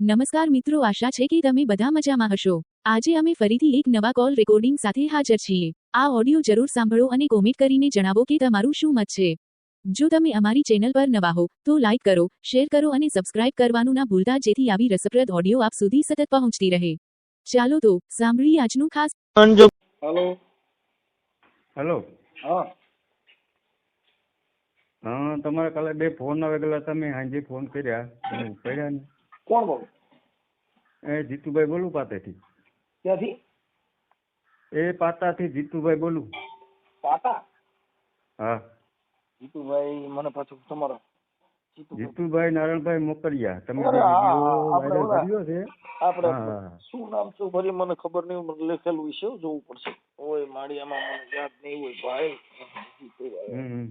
નમસ્કાર મિત્રો, આશા છે કે તમે બધા મજામાં હશો। આજે અમે ફરીથી એક નવા કોલ રેકોર્ડિંગ સાથે હાજર છીએ। આ ઓડિયો જરૂર સાંભળો અને કોમેન્ટ કરીને જણાવો કે તમારું શું મત છે। જો તમે અમારી ચેનલ પર નવા હો તો લાઈક કરો, શેર કરો અને સબસ્ક્રાઇબ કરવાનું ના ભૂલતા, જેથી આવી રસપ્રદ ઓડિયો આપ સુધી સતત પહોંચતી રહે। ચાલો તો સાંભળીએ આજનું ખાસ। હેલો હેલો, હા હા, તમારા કાલે બે ફોન આવેલા, તમે હાંજે ફોન કર્યા, તમે ઉપાડ્યા ને? કોણ બોલો? એ જીતુભાઈ બોલું પાતેથી। ક્યાંથી? એ પાતાથી જીતુભાઈ બોલું। પાટા? હા, જીતુભાઈ મને પાછું તમારો જીતુભાઈ નારાયણભાઈ મોકલિયા, તમે અરે જે હા, વિડીયો આપણે વાયરલ ઓલા કર્યો છે। આપણે હા, શું નામ છે ભરી મને ખબર નહીં, મને લખેલું છે, જોવું પડશે। ઓય માળિયામાં મને યાદ નહીં હોય ભાઈ। હમ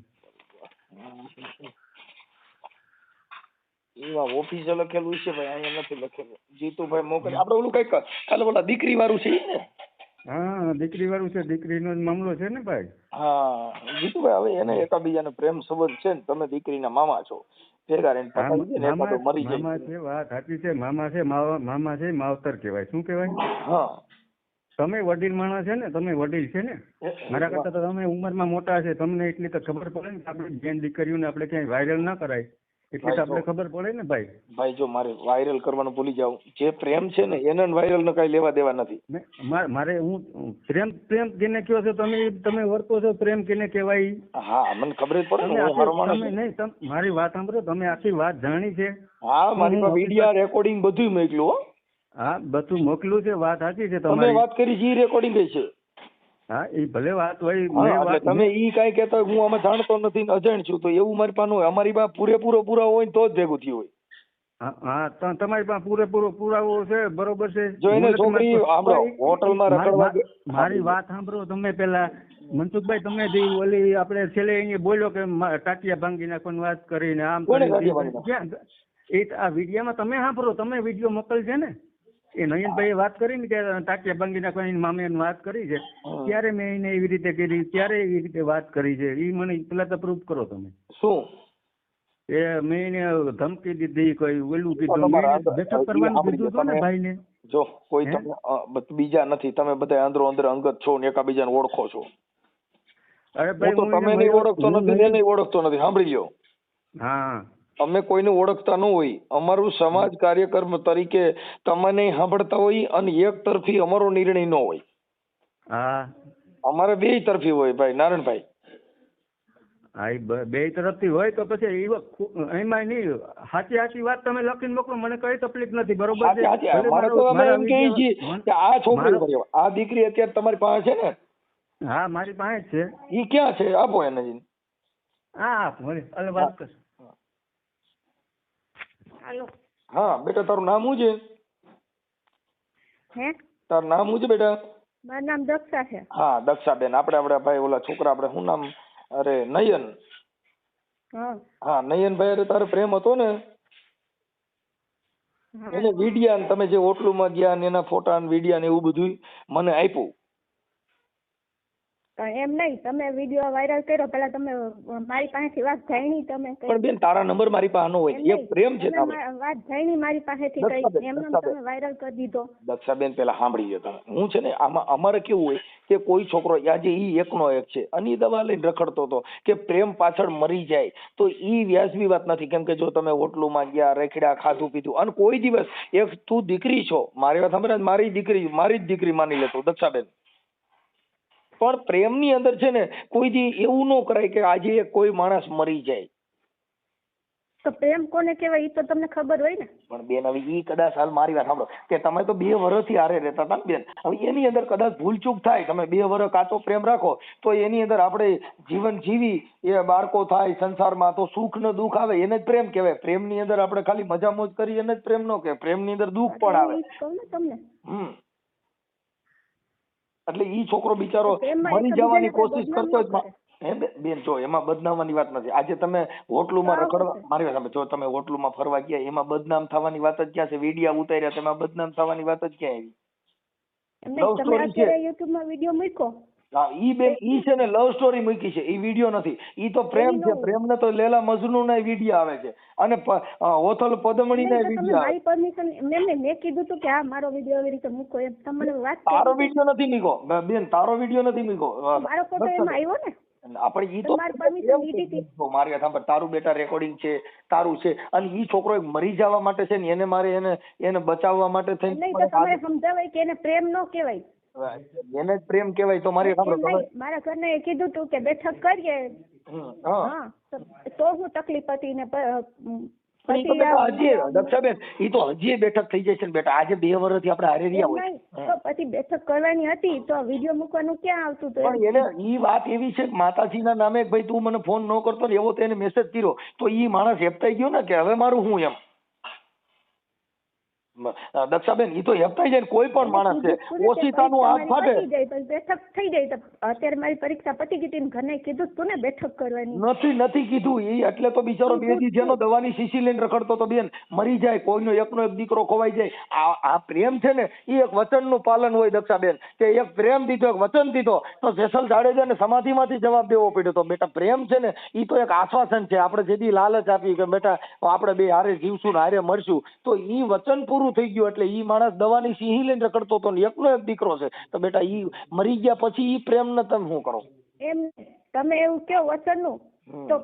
એમાં ઓફિસે લખેલું છે ભાઈ, અહીંયા નથી લખેલું। જીતુભાઈ મોકલી આપણે ઓલું કઈક કાલે ઓલા દીકરી વાળું છે ઈ ને? હા, દીકરી વાળું છે, દીકરીનો જ મામલો છે ને ભાઈ। હા જીતુભાઈ, હવે એને એકાબીજાને પ્રેમ સંબંધ છે ને, તમે દીકરીના મામા છો, ભેગા રહીને પતાવી દે ને, એકાદો મરી મામા જાય। છે, વાત સાચી છે, મામા છે, મામા છે, માવતર કહેવાય, શું કહેવાય? હા તમે વડીલ માણસ છે ને, તમે વડીલ છે ને, મારા કરતા તો તમે ઉંમરમાં મોટા છે, તમને એટલી તો ખબર પડે ને, આપણે બેન દીકરીઓને આપણે ક્યાંય વાયરલ ના કરાય, એટલી તો આપણે ખબર પડે ને ભાઈ। ભાઈ જો મારે વાયરલ કરવાનું ભૂલી જાવ, જે પ્રેમ છે ને એને વાયરલ ને કઈ લેવા દેવા નથી। મારે હું પ્રેમ પ્રેમ કેને કયો છો તમે? તમે વર્તો છો પ્રેમ કેને કહેવાય? હા મને ખબર જ પડે ને, તમે હું મારો માણસ તમે છું। નહીં, મારી વાત સાંભળો, તમે આખી વાત જાણી છે। હા મારી પાસે વિડિયો રેકોર્ડિંગ બધું મોકલ્યું હો। હા, બધું મોકલું છે, વાત સાચી છે તમે તમારી। વાત કરી જી રેકોર્ડિંગ કઈ છે? હા, એ ભલે વાત હોય, હા મેં એટલે વાત તમે ઈ કાઈ કહેતા હું આમાં જાણતો નથી ને અજાણ છું, તો એવું મારી પાસે હોય। અમારી પાસે પૂરેપૂરો પુરાવો હોય ને તો જ ભેગું થયું હોય। હા, તમારી પાસે પૂરેપૂરો પુરાવો છે, બરોબર છે। જો એને છોકરી હોટલમાં રખડવા મારી વાત સાંભળો તમે પેલા। મનસુખભાઈ, તમે જે ઓલી આપણે છેલ્લે અહીંયા બોલ્યો કે ટાંટિયા ભાંગી નાખવાની વાત કરીને, આમ કરીને ક્યાં એ આ વિડીયોમાં તમે સાંભળો, તમે વિડીયો મોકલ છે ને, એ નયનભાઈએ વાત કરી ને કે ટાંટિયા ભાંગી નાખવાની મામે વાત કરી છે, ત્યારે મેં એને એવી રીતે કરી, ત્યારે એવી રીતે વાત કરી છે, એ મને પેલા તો પ્રૂફ કરો તમે। શું એ મેં એને ધમકી દીધી, કોઈ ઓલું કીધું, મેં બેઠક કરવાનું કીધું હતું ને ભાઈ ને। જો કોઈ તમે બીજા નથી, તમે બધા અંદરો અંદર અંગત છો ને એકાબીજાને ઓળખો છો। અરે ભાઈ, હું તો તમે નહીં ઓળખતો નથી ને નહીં ઓળખતો નથી, સાંભળી લ્યો। હા, અમે કોઈને ઓળખતા ન હોય, અમારું સમાજ કાર્યકર્મ તરીકે તમને સાંભળતા હોય અને એક તરફી અમારો નિર્ણય ન હોય। હા, અમારે બે તરફી હોય ભાઈ નારાયણભાઈ। હા, બે તરફથી હોય તો પછી એમાં નહીં, સાચી સાચી વાત તમે લખીને મોકલો, મને કઈ તકલીફ નથી, બરોબર છે। આ છોકરી આ દીકરી અત્યારે તમારી પાસે છે ને? હા, મારી પાસે જ છે। ઈ ક્યાં છે? આપો એને જઈને। હા, મને અલે વાત કર। હાલો। હા બેટા, તારું નામ શું છે? હે? તારું નામ શું છે બેટા? મારું નામ દક્ષા છે। હા દક્ષાબેન, આપણે ભાઈ ઓલા છોકરા, આપણે શું નામ? અરે નયન। હા નયનભાઈ, અરે તારે પ્રેમ હતો ને, એને વિડિયા તમે જે હોટલુમાં ગયા ને એના ફોટા ને વિડિયા ને એવું બધું મને આપ્યું। એમ નહીં, તમે વિડીયો વાયરલ કર્યો, પેલા તમે મારી પાસેથી વાત જાણી, તમે પણ બેન તારા નંબર મારી પાસે ન હોય, એક પ્રેમ છે વાત જાણી મારી પાસેથી કઈ, એમને તમે વાયરલ કરી દીધો। દક્ષાબેન પેલા સાંભળી લો તમે, હું છે ને આમાં અમારે કેવું હોય કે કોઈ છોકરો આજે ઈ એકનો એક છે અને દવા લઈને રખડતો હતો કે પ્રેમ પાછળ મરી જાય, તો ઈ વ્યાજબી વાત નથી। કેમ કે જો તમે હોટલોમાં ગયા, રેખડા, ખાધું પીધું, અને કોઈ દિવસ એક તું દીકરી છો, મારી વાત સાંભળે, મારી જ દીકરી માની લેતો દક્ષાબેન, પણ પ્રેમની અંદર છે ને કોઈ દી એવું ન કરાય કે આજે કોઈ માણસ મરી જાય। તો પ્રેમ કોને કહેવાય ઈ તો તમને ખબર હોય ને? પણ બેન હવે ઈ કદાચ હાલ મારી વાત સાંભળો કે તમે તો 2 વર્ષથી હારે રહેતા હતા ને બેન, હવે એની અંદર કદાચ ભૂલચૂક થાય, તમે 2 વર્ષ કાચો પ્રેમ રાખો તો એની અંદર આપણે જીવન જીવી, એ બાળકો થાય સંસારમાં, તો સુખ ને દુઃખ આવે, એને જ પ્રેમ કહેવાય। પ્રેમની અંદર આપણે ખાલી મજા મોજ કરી એને જ પ્રેમ ન કહેવાય, પ્રેમની અંદર દુઃખ પણ આવે। તમને એટલે ઈ છોકરો બિચારો મરી જવાની કોશિશ કરતો જ બેન, જો એમાં બદનામવાની વાત નથી। આજે તમે હોટલુમાં રખડવા, મારી વાત સાંભળો, જો તમે હોટલુમાં ફરવા ગયા, એમાં બદનામ થવાની વાત જ ક્યાં છે? વિડિયા ઉતાર્યા, તેમાં બદનામ થવાની વાત જ ક્યાં આવી? લવ સ્ટોરી છે, યુટ્યુબમાં વિડિયો મૂક્યો, હા, ઈ બેન ઈ છે ને લવ સ્ટોરી મૂકી છે, ઈ વિડીયો નથી, ઈ તો પ્રેમ છે. પ્રેમ ને તો લેલા મજનુ ના વિડીયો આવે છે અને ઓથલ પદમણી ના વિડીયો આવે. મારી પરમિશન મેં કીધું તું કે આ મારો વિડીયો આવી રીતે મૂકો એમ તમને વાત તારો વિડીયો નથી મૂકો બેન, તારો વિડીયો નથી મૂકો. મારો ફોટો એમાં આવ્યો ને આપણે ઈ તો મારી પરમિશન લીધી હતી. મારી સાંભળ, તારું બેટા રેકોર્ડિંગ છે, તારું છે, અને ઈ છોકરો એક મરી જવા માટે છે ને એને મારે એને બચાવવા માટે થઈને નહીં તો તમારે સમજાવાય કે એને પ્રેમ ન કહેવાય, એને જ પ્રેમ કહેવાય. તો મારી સાંભળ, મારા ઘરના એ કીધું તું કે બેઠક કરીએ, હા તો હું તકલીફ હતી ને હજી દક્ષાબેન ઈ તો હજી બેઠક થઈ જાય છે ને બેટા. આજે 2 વર્ષથી આપણે હારે રહ્યા હોય તો પછી બેઠક કરવાની હતી તો વિડીયો મૂકવાનું ક્યાં આવતું હતું? પણ એને ઈ વાત એવી છે કે માતાજીના નામે ભાઈ તું મને ફોન ન કરતો ને એવો તેને મેસેજ કર્યો તો ઈ માણસ હેપતાઈ ગયો ને કે હવે મારું હું એમ. દક્ષાબેન ઈ તો હેપતાઈ જાય ને કોઈ પણ માણસ છે. ઓશિતાનું હાથ ફાટે બેઠક થઈ જાય તો અત્યારે મારી પરીક્ષા પતી ગઈ હતી ઘરને કીધું તું ને બેઠક કરવાની નથી કીધું ઈ એટલે તો બિચારો 2 દી જેનો દવાની શીશી લઈને રખડતો તો બેન મરી જાય, કોઈનો એકનો એક દીકરો ખોવાઈ જાય. આ પ્રેમ છે ને ઈ એક વચનનું પાલન હોય દક્ષાબેન, કે એક પ્રેમ દીધો એક વચન દીધો તો જેસલ જાડેજાને સમાધિમાંથી જવાબ દેવો પડ્યો. તો બેટા પ્રેમ છે ને ઈ તો એક આશ્વાસન છે. આપણે જેથી લાલચ આપી કે બેટા આપણે 2 હારે જીવશું ને હારે મરશું, તો ઈ વચન પૂરું થઈ ગયું. એટલે ઈ માણસ દવાની સિંહી લઈને રખડતો હતો ને એકનો એક દીકરો છે, તો બેટા ઈ મરી ગયા પછી ઈ પ્રેમ ને તમે શું કરો એમ? તમે એવું કહો વચનનું, તો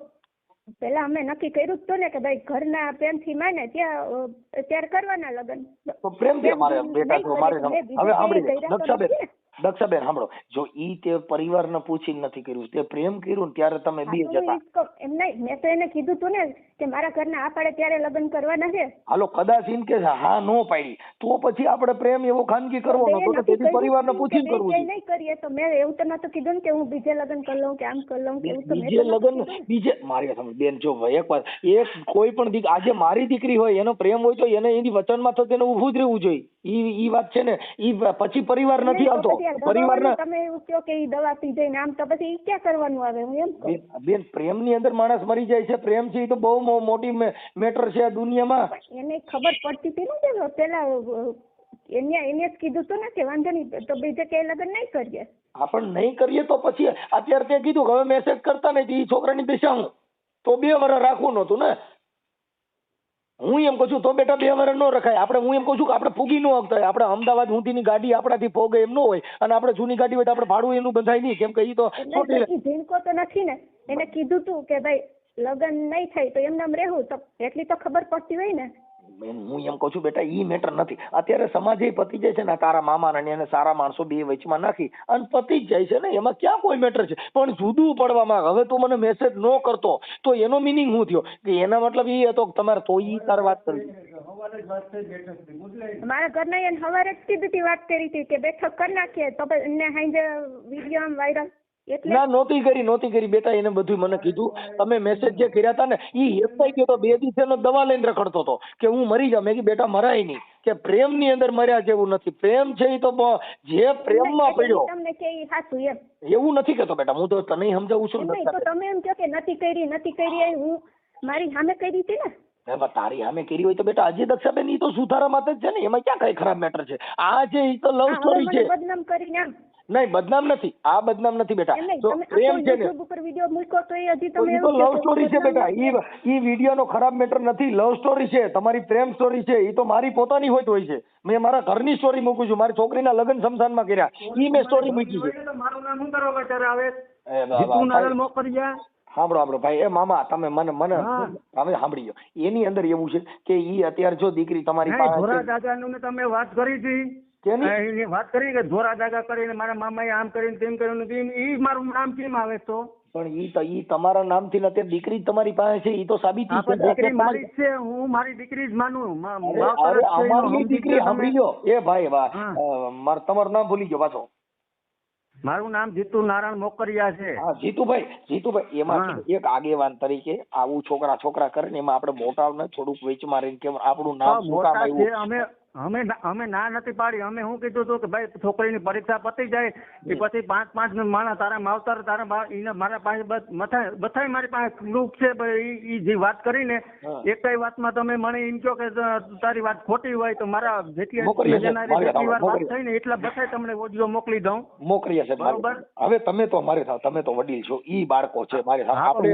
પેલા અમે નક્કી કર્યું હતું ને કે ભાઈ ઘરના પ્રેમથી માને ત્યારે કરવાના લગ્ન. તો પ્રેમ થી મારે બેટા જો મારે હવે સાંભળી દક્ષાબેન સાંભળો, જો ઈ તે પરિવારને પૂછીને નથી કર્યું, તે પ્રેમ કર્યું ને ત્યારે તમે 2 જતા. એમ નહીં, મેં તો એને કીધું તું ને કે મારા ઘરના આ પાડે ત્યારે લગ્ન કરવાના છે. હાલો કદાચ ઇન કે હા નો પાડી તો પછી આપણે પ્રેમ એવો ખાનગી કરવાનો તો તેથી પરિવારને પૂછીને કરવું છે. નહીં કરીએ તો મેં એવું તો નતું કીધું કે હું બીજે લગ્ન કરી લઉં કે આમ કરી લઉં કે એવું તો બીજે લગ્ન બીજે મારી સમજ બેન જો એક વાત એક કોઈ પણ આજે મારી દીકરી હોય એનો પ્રેમ હોય તો એને એની વચનમાં તો તેને ઊભું જ રહેવું જોઈએ. ઈ વાત છે ને ઈ પછી પરિવાર નથી આવતો. પરિવારના તમે એવું કહો કે ઈ દવા પી જાય ને આમ તો પછી ક્યાં કરવાનું આવે? હું એમ કહું બેન પ્રેમની અંદર માણસ મરી જાય છે. પ્રેમ છે ઈ તો બહુ મોટી મેટર છે આ દુનિયામાં. એને ખબર પડતી હતી ને કે પેલા એને જ કીધું હતું ને કે વાંધો નહીં તો બીજે ક્યાંય લગ્ન નહીં કરીએ. આપણે નહીં કરીએ તો પછી અત્યારે તે કીધું હવે મેસેજ કરતા નહીં ઈ છોકરાની દિશા હું તો 2 વર્ષ રાખવું નહોતું ને. હું એમ કહું છું તો બેટા 2 વર્ષ ન રખાય. આપણે હું એમ કહું છું કે આપણે ફૂગી ન હકતા. આપણે અમદાવાદ સુધીની ગાડી આપણાથી ફોગે એમ ન હોય, અને આપણે જૂની ગાડી હોય તો આપણે ભાડું એનું બંધાય નહીં, કેમ કે ઈ તો ઝીણકો તો નથી ને. એને કીધું તું કે ભાઈ લગ્ન નહીં થાય તો એમને રહેવું, તો એટલી તો ખબર પડતી હોય ને. હું એમ કહું છું બેટા ઈ મેટર નથી. અત્યારે સમાજે પતી જાય છે ને, તારા મામા ને એને સારા માણસો 2 વચમાં નાખી અને પતી જ જાય છે ને, એમાં ક્યાં કોઈ મેટર છે. પણ જુદું પડવામાં હવે તું મને મેસેજ ન કરતો તો એનો મિનિંગ શું થયો કે એના મતલબ ઈ હતો કે તમારે તો ઈ તાર વાત કરવી. મારા ઘરના એને સવારે જ કીધી હતી, વાત કરી હતી કે બેઠક કરી નાખીએ તો એને હાંજે વિડીયો આમ વાયરલ ના નહોતી કરી બેટા. એને બધું મને કીધું. તમે મેસેજ જે કર્યા હતા ને ઈ હેપતાઈ ગયો તો 2 દિવસનો દવા લઈને રખડતો હતો કે હું મરી જાઉં. મેં કીધું બેટા મરાય નહીં, કે પ્રેમ ની અંદર મર્યા જેવું નથી. પ્રેમ છે ઈ તો જે પ્રેમમાં પડ્યો તમને કે ઈ સાચું એમ એવું નથી કેતો બેટા. હું તો તને સમજાવું છું. તો તમે એમ કહો કે નથી કરી હું મારી સામે કરી હતી ને. તારી સામે કરી હોય તો બેટા હજી દક્ષાબેન ઈ તો સુધારા માટે જ છે ને, એમાં ક્યાં કઈ ખરાબ મેટર છે. આ છે ઈ તો લવ સ્ટોરી છે. બદનામ કરીને આમ નહીં બદનામ નથી, આ બદનામ નથી બેટા. તો પ્રેમ છે ને ઉપર વિડિયો મૂક્યો તો એ હજી તમે તો લવ સ્ટોરી છે બેટા. ઈ વિડિયોનો ખરાબ મેટર નથી, લવ સ્ટોરી છે. તમારી પ્રેમ સ્ટોરી છે ઈ તો મારી પોતાની હોય છે. મેં મારા ઘરની સ્ટોરી મૂકું છું. મારી છોકરીના લગ્ન શમશાનમાં કર્યા ઈ મેં સ્ટોરી મૂકી છે. મારું નામ શું કરવા અત્યારે આવે જીતુ નારાયણ મોકરિયા. સાંભળો ભાઈ, એ મામા તમે મને હવે સાંભળી લો. એની અંદર એવું છે કે ઈ અત્યારે જો દીકરી તમારી પાસે ધોરા દાદાનું તમે વાત કરી હતી, વાત કરી કે ધોરા દાદા કરીને મારા મામાએ આમ કરીને તેમ કર્યું, ઈ મારું નામ કેમ આવે? તો પણ ઈ તમારા નામથી અત્યારે દીકરી તમારી પાસે છે, ઈ તો સાબિતી છે. દીકરી મારી છે, હું મારી દીકરી જ માનું. અમારી દીકરી સાંભળી લો. એ ભાઈ વાહ, તમારું નામ ભૂલી ગયો પાછો. મારું નામ જીતુ નારાયણ મોકરિયા છે. હા જીતુભાઈ એમાં એક આગેવાન તરીકે આવું છોકરા કરે ને એમાં આપણે મોટાને થોડુંક વેચમાં રહીને કેમ આપણું નામ મોટા છે અમે અમે ના નથી પાડી. અમે શું કીધું હતું કે ભાઈ છોકરીની પરીક્ષા પતી જાય એ પછી 5 માણસ તારા માવતર તારા મારા પાસે બધાય મારી પાસે પ્રૂફ છે. એ જે વાત કરીને એકય વાતમાં તમે મને એમ કહો કે તારી વાત ખોટી હોય તો મારા જેટલી વાત થઈ ને એટલા બધાય તમને ઓડિયો મોકલી દઉં. મોકલીએ છે બરોબર. હવે તમે તો મારે થાવ, તમે તો વડીલ છો, ઈ બાળકો છે મારે થાવ. આપણે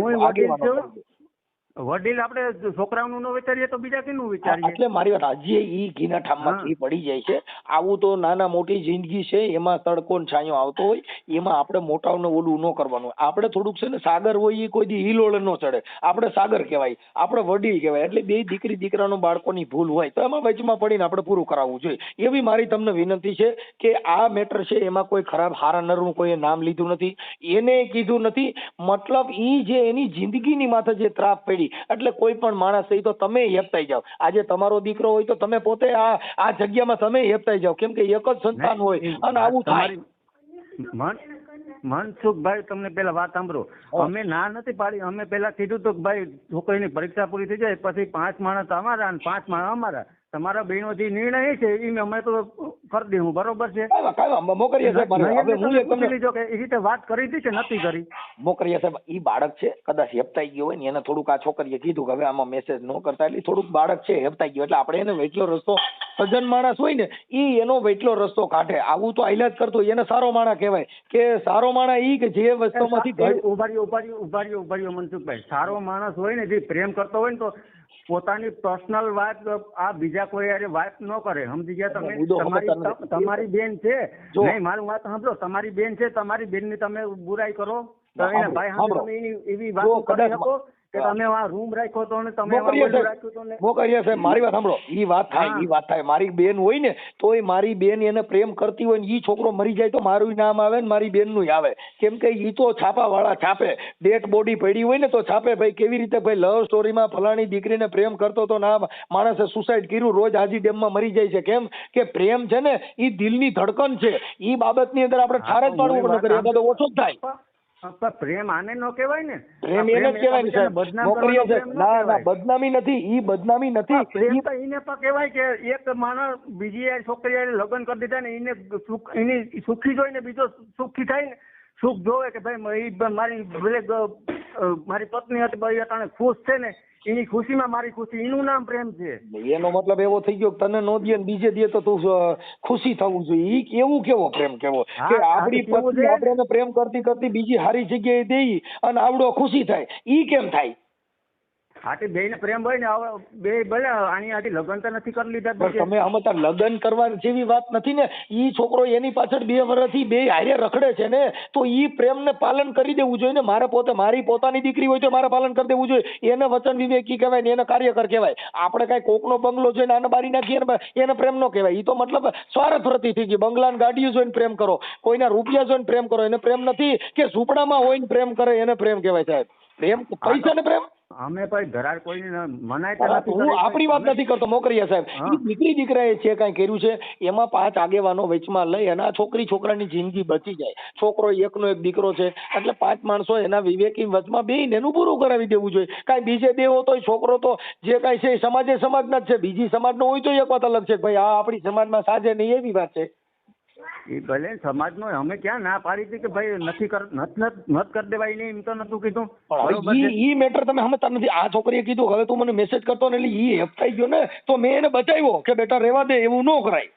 વડીલ આપણે છોકરાઓનું ન વિચારીએ તો બીજા કેનું વિચારીએ? એટલે મારી વાત હજી ઈ ઘીના ઠામમાં ઘી પડી જાય છે. આવું તો નાના મોટી જિંદગી છે, એમાં તડકો ને છાંયો આવતો હોય, એમાં આપણે મોટાઓને ઓલું ન કરવાનું. આપણે થોડુંક છે ને સાગર હોય એ કોઈ દી હિલોળે ન ચડે. આપણે સાગર કહેવાય, આપણે વડીલ કહેવાય. એટલે બે દીકરી દીકરાનો બાળકોની ભૂલ હોય તો એમાં વચમાં પડીને આપણે પૂરું કરાવવું જોઈએ. એવી મારી તમને વિનંતી છે કે આ મેટર છે એમાં કોઈ ખરાબ હારા નરનું કોઈએ નામ લીધું નથી, એને કીધું નથી. મતલબ ઈ જે એની જિંદગીની માથે જે ત્રાપ પડી એટલે કોઈ પણ માણસ એ તો તમે હેપતાઈ જાવ. આજે તમારો દીકરો હોય તો તમે પોતે આ જગ્યામાં તમે હેપતાઈ જાવ, કેમ કે એક જ સંતાન હોય અને આવું થાય. મનસુખભાઈ તમને પેલા વાત સાંભળો. અમે ના નથી પાડી. અમે પેલા કીધું હતું કે ભાઈ છોકરીની પરીક્ષા પૂરી થઈ જાય પછી 5 માણસ અમારા અને 5 માણસ અમારા. તમારા બેનો જે નિર્ણય છે એ અમે તો કરી દઉં. બરોબર છે? મોકરીએ સાહેબ એ રીતે વાત કરી હતી કે નથી કરી? મોકરીએ સાહેબ ઈ બાળક છે કદાચ હેપતાઈ ગયો હોય ને એને થોડુંક આ છોકરીએ કીધું કે હવે આમાં મેસેજ ન કરતા, એટલે થોડુંક બાળક છે હેપતાઈ ગયો એટલે આપણે એને વેટલો રસ્તો, સજ્જન માણસ હોય ને ઈ એનો વેટલો રસ્તો કાઢે. આવું તો આઈલાજ કરતો એને સારો માણસ કહેવાય. કે સારો માણસ ઈ કે જે વસ્તુમાંથી ઉભારીઓ મનસુખભાઈ, સારો માણસ હોય ને જે પ્રેમ કરતો હોય ને તો પોતાની પર્સનલ વાત આ બીજા કોઈ યારે વાત ન કરે. સમજી ગયા તમે? તમારી બેન છે નહીં, મારું વાત સાંભળો, તમારી બેન છે, તમારી બેન ની તમે બુરાઈ કરો તો એના ભાઈ સામે તમે એવી વાત કરી શકો કે તમે આ રૂમ રાખ્યો તો ને તમે રાખ્યું તો ને. મોકરીએ સાહેબ મારી વાત સાંભળો. ઈ વાત થાય મારી બેન હોય ને તો મારી બેન એને પ્રેમ કરતી હોય ને ઈ છોકરો મરી જાય તો મારું નામ આવે ને મારી બેન નું આવે. કેમ કે ઈ તો છાપા વાળા છાપે, ડેડ બોડી પડી હોય ને તો છાપે. ભાઈ કેવી રીતે ભાઈ લવ સ્ટોરીમાં ફલાણી દીકરીને પ્રેમ કરતો તો ના માણસે સુસાઇડ કર્યું, રોજ હાજી ડેમમાં મરી જાય છે. કેમ કે પ્રેમ છે ને ઈ દિલની ધડકન છે. ઈ બાબતની અંદર આપણે ઠાર જ પાડવું પડે, એ બધો ઓછો જ થાય. પ્રેમ આને ન કહેવાય ને. પ્રેમ એને જ કહેવાય છે. ના બદનામી નથી, ઈ બદનામી નથી. પ્રેમ તો એને પણ કહેવાય કે એક માણસ બીજી છોકરી લગ્ન કરી દીધા ને એને સુખી જોઈને બીજો સુખી થાય ને, સુખ જોવે કે ભાઈ મારી પત્ની હતી ભાઈ અટાણે ખુશ છે ને એની ખુશીમાં મારી ખુશી, એનું નામ પ્રેમ છે. એનો મતલબ એવો થઈ ગયો તને નો દે ને બીજે દે તો તું ખુશી થવું જોઈએ. ઈ એવું કેવો પ્રેમ કેવો કે આપણી પત્ની આપણે પ્રેમ કરતી કરતી બીજી સારી જગ્યાએ દઈ અને આવડો ખુશી થાય, ઈ કેમ થાય? હાથી બે ને પ્રેમ હોય ને બે ભલે આની આથી લગ્ન તો નથી કરી લીધા. તમે આમાં લગ્ન કરવા જેવી વાત નથી ને. ઈ છોકરો એની પાછળ 2 વર્ષથી બે હારે રખડે છે ને તો ઈ પ્રેમ ને પાલન કરી દેવું જોઈએ ને. મારી પોતાની દીકરી હોય તો મારે પાલન કરી દેવું જોઈએ. એને વચન વિવેકી કહેવાય ને એને કાર્યકર કહેવાય. આપણે કઈ કોકનો બંગલો જોઈને આને બારી નાખીએ એને પ્રેમ ન કહેવાય. ઈ તો મતલબ સ્વાર્થ વૃત્તિ થઈ ગઈ. બંગલા ગાડીઓ જોઈને પ્રેમ કરો, કોઈના રૂપિયા જોઈને પ્રેમ કરો, એને પ્રેમ નથી. કે ઝૂંપડામાં હોય ને પ્રેમ કરે એને પ્રેમ કહેવાય. સાહેબ પ્રેમ પૈસા ને પ્રેમ અમે ભાઈ ઘરાર કોઈ મનાય હું આપણી વાત નથી કરતો. મોકરીયા સાહેબ દીકરી દીકરાએ જે કઈ કર્યું છે એમાં 5 આગેવાનો વચમાં લઈ અને આ છોકરાની જિંદગી બચી જાય. છોકરો એકનો એક દીકરો છે એટલે 5 માણસો એના વિવેકી વચમાં બેહીને એનું પૂરું કરાવી દેવું જોઈએ. કાંઈ બીજે દેવો તો છોકરો તો જે કાંઈ છે સમાજના જ છે. બીજી સમાજનો હોય તો એક વાત અલગ છે ભાઈ આ આપણી સમાજમાં સાજે નહીં, એવી વાત છે. એ ભલે સમાજનો અમે ક્યાં ના પાડી હતી કે ભાઈ નથી કરી દેવાય નહીં, એમ તો નતું કીધું. ઈ મેટર તમે સમજતા નથી. આ છોકરીએ કીધું હવે તું મને મેસેજ કરતો ને એટલે ઈ હેપતાઈ ગયો ને તો મેં એને બચાવ્યો કે બેટા રહેવા દે, એવું ન કરાય.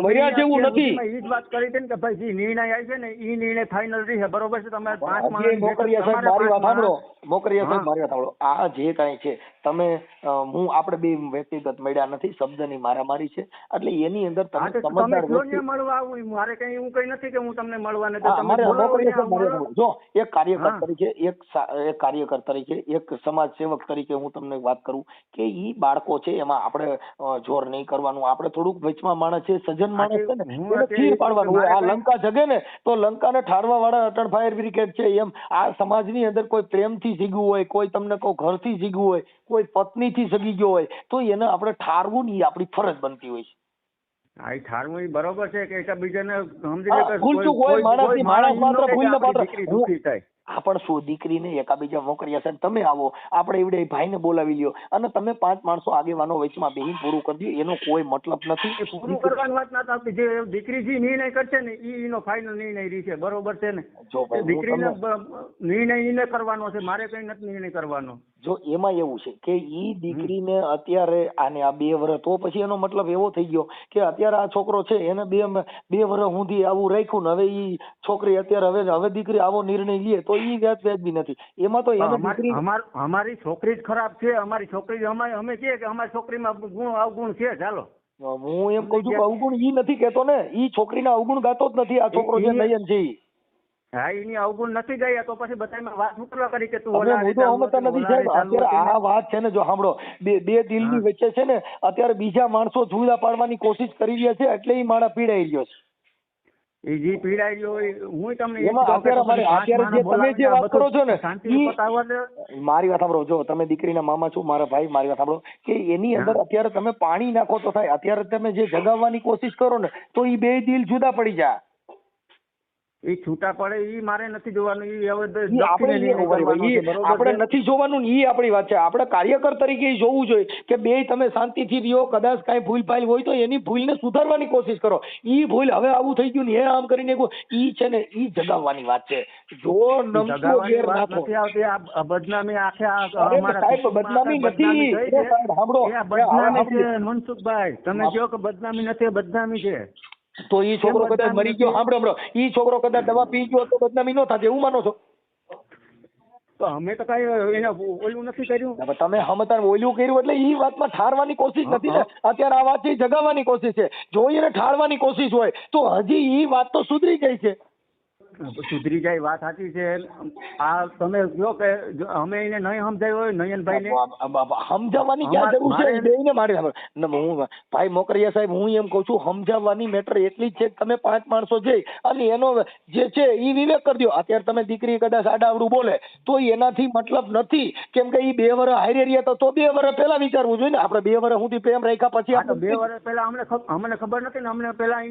મર્યા જેવું નથી. એ જ વાત કરી હતી કે ભાઈ જે નિર્ણય આવી છે ને એ નિર્ણય ફાઇનલ રહી છે. બરોબર છે? તમે 5 માણસ મોકરીયા સાહેબ મારી વાત સાંભળો. મોકરીયા સાહેબ મારી વાત સાંભળો. આ જે કાંઈ છે તમે આપણે બે વ્યક્તિગત મળ્યા નથી, શબ્દની મારામારી છે. એટલે એની અંદર તમે સમજદાર મળવા આવું મારે કઈ એવું કઈ નથી કે હું તમને મળવા નથી. જો એક કાર્યકર તરીકે એક કાર્યકર તરીકે એક સમાજ સેવક તરીકે હું તમને વાત કરું કે ઈ બાળકો છે એમાં આપણે જોર નહીં કરવાનું. આપણે થોડુંક વચમાં માણસ છે, સજ્જન માણસ છે ને એને ચીર પાડવાનું હોય. આ લંકા જગે ને તો લંકાને ઠારવા વાળા અટલ ફાયર બ્રિગેડ છે. એમ આ સમાજની અંદર કોઈ પ્રેમથી જીગવું હોય, કોઈ તમને કોઈ ઘરથી જીગવું હોય, કોઈ પત્નીથી સગી ગયો હોય તો એને આપણે ઠારવું ને એ આપણી ફરજ બનતી હોય છે. આ ઠારવું બરોબર છે કે એકબીજાને સમજી લે કે ભૂલ ચૂક હોય, માણસ માત્ર ભૂલ ન પાત્ર. આ પણ શું દીકરીને એકાબીજા મોકર્યા સાહેબ તમે આવો આપણે એવડે ભાઈને બોલાવી લ્યો અને તમે 5 માણસો આગેવાનો વચમાં બેહીને પૂરું કરી દો એનો કોઈ મતલબ નથી. એ પૂરું કરવાની વાત ના આવતી. જે દીકરી જે નિર્ણય કરશે ને એનો ફાઇનલ નિર્ણય રહેશે, બરોબર છે ને? જો ભાઈ દીકરીને નિર્ણય એને કરવાનો છે, મારે કઈ નથી નિર્ણય કરવાનો. જો એમાં એવું છે કે ઈ દીકરીને અત્યારે આને આ 2 વર્ષ તો પછી એનો મતલબ એવો થઈ ગયો કે અત્યારે આ છોકરો છે એને 2 વર્ષ સુધી આવું રાખ્યું ને હવે ઈ છોકરી અત્યારે હવે દીકરી આવો નિર્ણય લે તો ઈ વ્યાજબી નથી. એમાં તો એને દીકરી અમારી છોકરી જ ખરાબ છે. અમારી છોકરી અમે કહે કે અમારી છોકરીમાં ગુણ અવગુણ છે. ચાલો હું એમ કઉ છું કે અવગુણ ઈ નથી કેતો ને, ઈ છોકરીના અવગુણ ગાતો જ નથી. આ છોકરો જે નયન છે ઈ હા એની અવગુણ નથી ગયા તો પછી બધામાં વાત ઉતરવા કરી કે તું નથી સાહેબ. અત્યારે આ વાત છે ને જો સાંભળો બે દિલની વચ્ચે છે ને અત્યારે બીજા માણસો જુદા પાડવાની કોશિશ કરી રહ્યા છે એટલે ઈ માણસ પીડાઈ રહ્યો છે. એ જે પીડાઈ રહ્યો હું તમને અત્યારે જે તમે જે વાત કરો છો ને મારી વાત સાંભળો. જો તમે દીકરીના મામા છો મારા ભાઈ, મારી વાત સાંભળો કે એની અંદર અત્યારે તમે પાણી નાખો તો થાય. અત્યારે તમે જે જગાવવાની કોશિશ કરો ને તો ઈ 2 દિલ જુદા પડી જાય. એ છૂટા પડે ઈ મારે નથી જોવાનું. આપણે નથી જોવાનું ઈ આપણી વાત છે. આપણે કાર્યકર તરીકે જોવું જોઈએ કે 2 તમે શાંતિથી રહ્યો. કદાચ કાંઈ ભૂલ ભાલ હોય તો એની ભૂલને સુધારવાની કોશિશ કરો. ઈ ભૂલ હવે આવું થઈ ગયું ને એ આમ કરીને ઈ છે ને ઈ જગાવવાની વાત છે. જો નમતો ઘેર નાખો બદનામી આખે સાહેબ બદનામી નથી. સાંભળો બદનામી છે મનસુખભાઈ, તમે કહો કે બદનામી નથી, બદનામી છે. તો ઈ છોકરો કદાચ મરી ગયો, સાંભળો ઈ છોકરો કદાચ દવા પી ગયો તો બદનામી ન થાય એવું માનો છો? તો અમે તો કઈ એને ઓલું નથી કર્યું. તમે હમતાર ઓલું કર્યું એટલે ઈ વાતમાં ઠારવાની કોશિશ નથી ને. અત્યારે આ વાત છે જગાવવાની કોશિશ છે. જો એને ઠારવાની કોશિશ હોય તો હજી ઈ વાત તો સુધરી ગઈ છે. સુધરી જાય વાત સાચી છે. આ તમે કહો કે અમે એને નહીં સમજાવ્યો હોય નયનભાઈ ને સમજાવવાની ક્યાં જરૂર છે? બેયને મારે હું ભાઈ મોકરિયા સાહેબ હું એમ કઉ છું સમજાવવાની મેટર એટલી જ છે કે તમે 5 માણસો જઈ અને એનો જે છે ઈ વિવેક કરી દો. અત્યારે તમે દીકરી કદાચ આડાવડું બોલે તો એનાથી મતલબ નથી. કેમ કે ઈ 2 વર્ષ હારે રહ્યા તો 2 વર્ષ પહેલા વિચારવું જોઈએ ને. આપણે 2 વર્ષ સુધી પ્રેમ રાખ્યા પછી આપણે 2 વર્ષ પહેલા અમને ખબર નથી ને. અમને પહેલા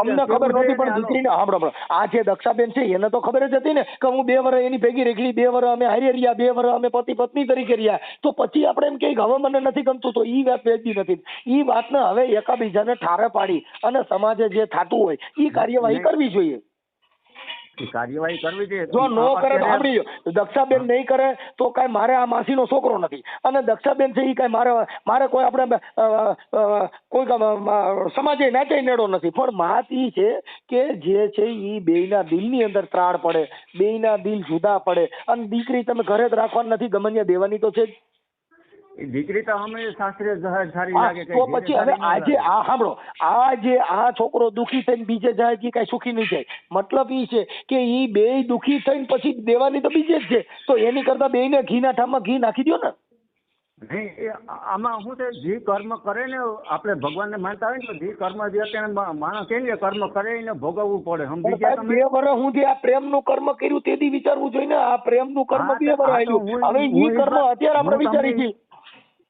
અમને ખબર નહોતી પણ દીકરીને સાંભળો આ જે દક્ષાબેન છે એને તો ખબર જ હતી ને કે હું 2 વર્ષ એની ભેગી રેખલી, 2 વર્ષ અમે હારે રહ્યા, 2 વર્ષ અમે પતિ પત્ની તરીકે રહ્યા. તો પછી આપણે એમ કહીએ હવે મને નથી ગમતું તો ઈ વાત વેચી નથી. ઈ વાતને હવે એકાબીજાને ઠારે પાડી અને સમાજે જે થતું હોય ઈ કાર્યવાહી કરવી જોઈએ. કાર્યવાહી કરવી જોઈએ. જો નો કરે તો સાંભળી લો, દક્ષાબેન નહીં કરે તો કઈ મારે આ માસીનો છોકરો નથી અને દક્ષાબેન છે ઈ કઈ મારે કોઈ આપણે કોઈ સમાજે નાચે નેડો નથી. પણ વાત ઈ છે કે જે છે ઈ બેયના દિલની અંદર ત્રાડ પડે, બેયના દિલ જુદા પડે અને દીકરી તમે ઘરે જ રાખવાની નથી, ગમનિયા દેવાની તો છે જ. દીકરી તો અમે શાસ્ત્રીય સારી લાગે તો પછી હવે આજે આ સાંભળો આ છોકરો દુખી થઈને બીજે જાય કે કઈ સુખી નહીં જાય. મતલબ ઈ છે કે ઈ 2 દુખી થઈને પછી દેવાની તો બીજે જ છે. તો એની કરતા બેયને ઘીના ઠામમાં ઘી નાખી દો ને. નહીં આમાં શું છે જે કર્મ કરે ને આપણે ભગવાનને માનતા હોય ને તો જે કર્મ જે અત્યારે માણસ કે કર્મ કરે એને ભોગવવું પડે. સમજી ગયા તમે? 2 વર્ષ સુધી આ પ્રેમનું કર્મ કર્યું તેથી વિચારવું જોઈએ ને. આ પ્રેમનું કર્મ 2 વર્ષ આવ્યું. હવે ઈ કર્મ અત્યારે આપણે વિચારી છીએ.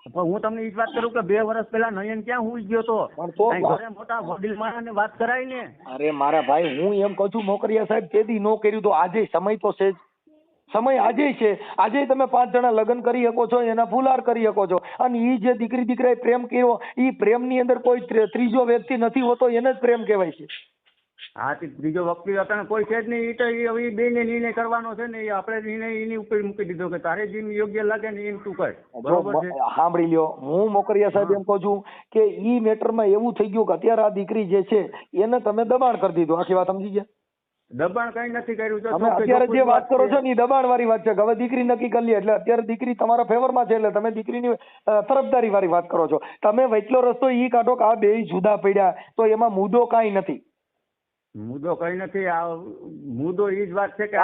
પણ હું તમને એ જ વાત કરું કે 2 વર્ષ પહેલા નયન ક્યાં હુઈ ગયો તો ઘરે મોટા વડીલ માણસને વાત કરાય ને. અરે મારા ભાઈ હું એમ કહું છું મોકરિયા સાહેબ તેથી નો કર્યું તો આજે સમય તો છે જ. સમય આજે છે. આજે તમે 5 જણા લગ્ન કરી શકો છો, એના ફુલાર કરી શકો છો અને ઈ જે દીકરી દીકરાએ પ્રેમ કર્યો ઈ પ્રેમની અંદર કોઈ ત્રીજો વ્યક્તિ નથી હોતો એને જ પ્રેમ કહેવાય છે. હા ત્રીજો વ્યક્તિ અત્યારે કોઈ છે જ નહીં. એ તો એ બેને નિર્ણય કરવાનો છે ને. એ આપણે નિર્ણય એની ઉપર મૂકી દીધો કે તારે જેમ યોગ્ય લાગે ને એમ તું કર. બરોબર છે. સાંભળી લ્યો હું મોકરિયા સાહેબ એમ કહું છું કે ઈ મેટરમાં એવું થઈ ગયું કે અત્યારે આ દીકરી જે છે એને તમે દબાણ કરી દીધું. આખી વાત સમજી ગયા? દબાણ કઈ નથી કર્યું. તમે અત્યારે જે વાત કરો છો ને એ દબાણ વાળી વાત છે. હવે દીકરી નક્કી કરી લે એટલે અત્યારે દીકરી તમારા ફેવરમાં છે એટલે તમે દીકરીની તરફદારી વાળી વાત કરો છો. તમે વચલો રસ્તો ઈ કાઢો કે આ 2 જુદા પડ્યા તો એમાં મુદ્દો કાંઈ નથી. મુદ્દો કઈ નથી. આ મુદ્દો ઈ જ વાત છે કે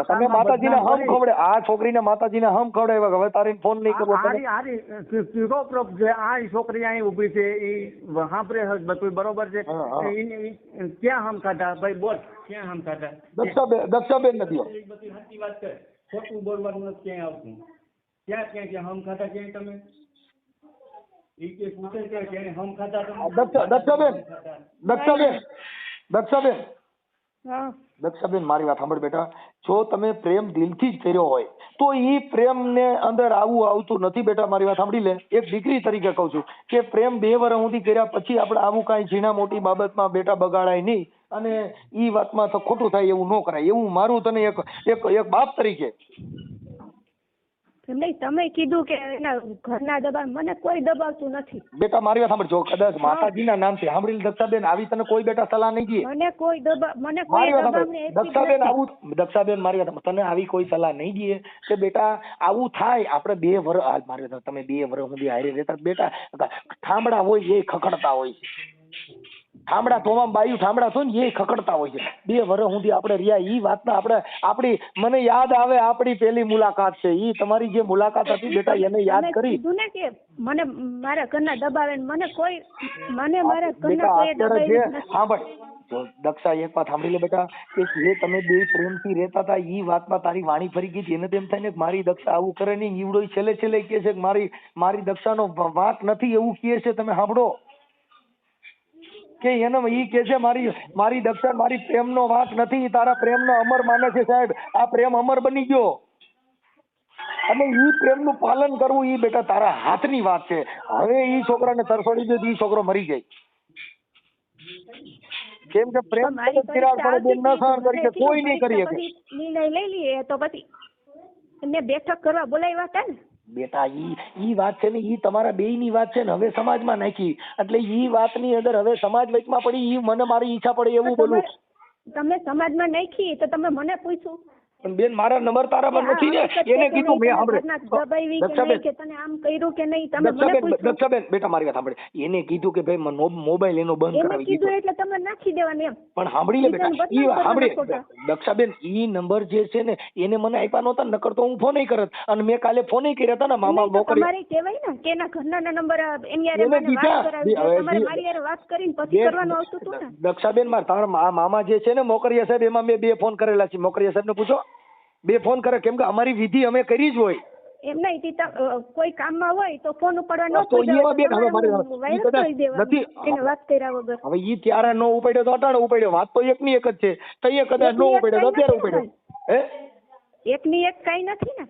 તમે માતાજીને હમ ખવડે આ છોકરીને માતાજીને હમ ખવડાવ્યા હવે તારી ફોન નહીં કરવો. આ છોકરી અહીં ઉભી છે ઈ સાંભળે બધું બરોબર છે. ક્યાં હમ ખાધા ભાઈ બોલ, ક્યાં હમ ખાધા? દક્ષાબેન નથી. બધી સાચી વાત છે. ખોટું બોલવાનું નથી ક્યાંય આવતું. ક્યાં હમ ખાધા ક્યાંય તમે? દક્ષાબેન મારી વાત સાંભળ બેટા. જો તમે પ્રેમ દિલથી જ કર્યો હોય તો ઈ પ્રેમને અંદર આવું આવતું નથી બેટા. મારી વાત સાંભળી લે. એક દીકરી તરીકે કહું છું કે પ્રેમ 2 વર્ષ સુધી કર્યા પછી આપણે આવું કાંઈ ઝીણા મોટી બાબતમાં બેટા બગાડાય નહીં, અને ઈ વાતમાં તો ખોટું થાય એવું ન કરાય. એવું મારું તને એક બાપ તરીકે. નહીં, તમે કીધું કે એના ઘરના દબાવ, મને કોઈ દબાવતું નથી બેટા. મારી વાત સાંભળજો, કદાચ માતાજીના નામથી સાંભળી દક્ષાબેન, આવી તને કોઈ બેટા સલાહ નહીં દે. મને કોઈ દબાવ દક્ષાબેન આવું, દક્ષાબેન મારી વાત, તને આવી કોઈ સલાહ નહીં દે કે બેટા આવું થાય. આપણે 2 વર્ષ, મારી વાત, તમે 2 વર્ષ સુધી હારે રહેતા બેટા, ઠામડા હોય એ ખખડતા હોય છે. ઠામડા ધોવામાં બાયું ઠામડા થો ને એ ખખડતા હોય છે. 2 વર્ષ સુધી આપણે રહ્યા. ઈ વાતના આપણી મને યાદ આવે આપણી પહેલી મુલાકાત છે. ઈ તમારી જે મુલાકાત હતી બેટા એને યાદ કરી. કીધું ને કે મને મારા ઘરના દબાવે, મને મારા ઘરના કોઈ દબાવી નથી. સાંભળ જો દક્ષા, એક વાત સાંભળી લે બેટા, કે જે તમે 2 પ્રેમથી રહેતા હતા ઈ વાતમાં તારી વાણી ફરી ગઈ. એને તેમ થાય ને કે મારી દક્ષા આવું કરે નહીં. ઈવડો છેલ્લે કહે છે કે મારી દક્ષાનો વાંક નથી એવું કહે છે. તમે સાંભળો કે એને ઈ કે છે મારી દક્ષા મારી પ્રેમનો વાંક નથી, તારા પ્રેમનો અમર માને છે. સાહેબ, આ પ્રેમ અમર બની ગયો, અને ઈ પ્રેમનું પાલન કરવું ઈ બેટા તારા હાથની વાત છે. હવે ઈ છોકરાને તરફડી દે ઈ છોકરો મરી જાય. કેમ કે પ્રેમ તિરાડ પડે બેન ન સહન કરી શકે, કોઈ નહીં કરી શકે. નિર્ણય લઈ લઈએ તો પછી એને બેઠક કરવા બોલાવ્યા હતા ને બેટા. ઈ વાત છે ને, ઈ તમારા બેયની વાત છે ને, હવે સમાજમાં નાખી એટલે ઈ વાતની અંદર હવે સમાજ વચમાં પડી. ઈ મને મારી ઈચ્છા પડે એવું બોલું. તમે સમાજમાં નાખી તો તમે મને પૂછ્યું પણ બેન મારા નંબર તારા પર નથી ને. એને કીધું મેં સાંભળે કે તને આમ કર્યું કે નહીં, તમે મને પૂછ્યું. દક્ષાબેન બેટા મારી વાત સાંભળે. એને કીધું કે ભાઈ મોબાઈલ એનો બંધ કરાવી દીધો એટલે તમે નાખી દેવાનું એમ. પણ સાંભળી લે બેટા, ઈ સાંભળે દક્ષાબેન, ઈ નંબર જે છે ને એને મને આપ્યા નહોતા, નકર તો હું ફોન નહીં કરત. અને મેં કાલે ફોન નહીં કર્યા હતા ને મામા મોકલી. તમારે કહેવાય ને કે એના ઘરના નંબર એની યારે મને વાત કરાવી, તમારે મારી યારે વાત કરીને પછી કરવાનું આવતું હતું ને. દક્ષાબેન તારા મામા જે છે ને મોકરિયા સાહેબ, એમાં મેં 2 ફોન કરેલા છે. મોકરિયા સાહેબ ને પૂછો, 2 ફોન કરે. કેમ કે અમારી વિધિ અમે કરી જ હોય. એમ નહીં, કોઈ કામમાં હોય તો ફોન ઉપાડવા તો એમાં બેન હવે નથી એને વાત કર્યા વગર. હવે ઈ ત્યારે નો ઉપાડ્યો તો અટાણે ઉપાડ્યો. વાત તો એકની એક જ છે. તો એ કદાચ નો ઉપાડ્યો તો અત્યારે ઉપાડ્યો. હે, એકની એક કઈ નથી ને.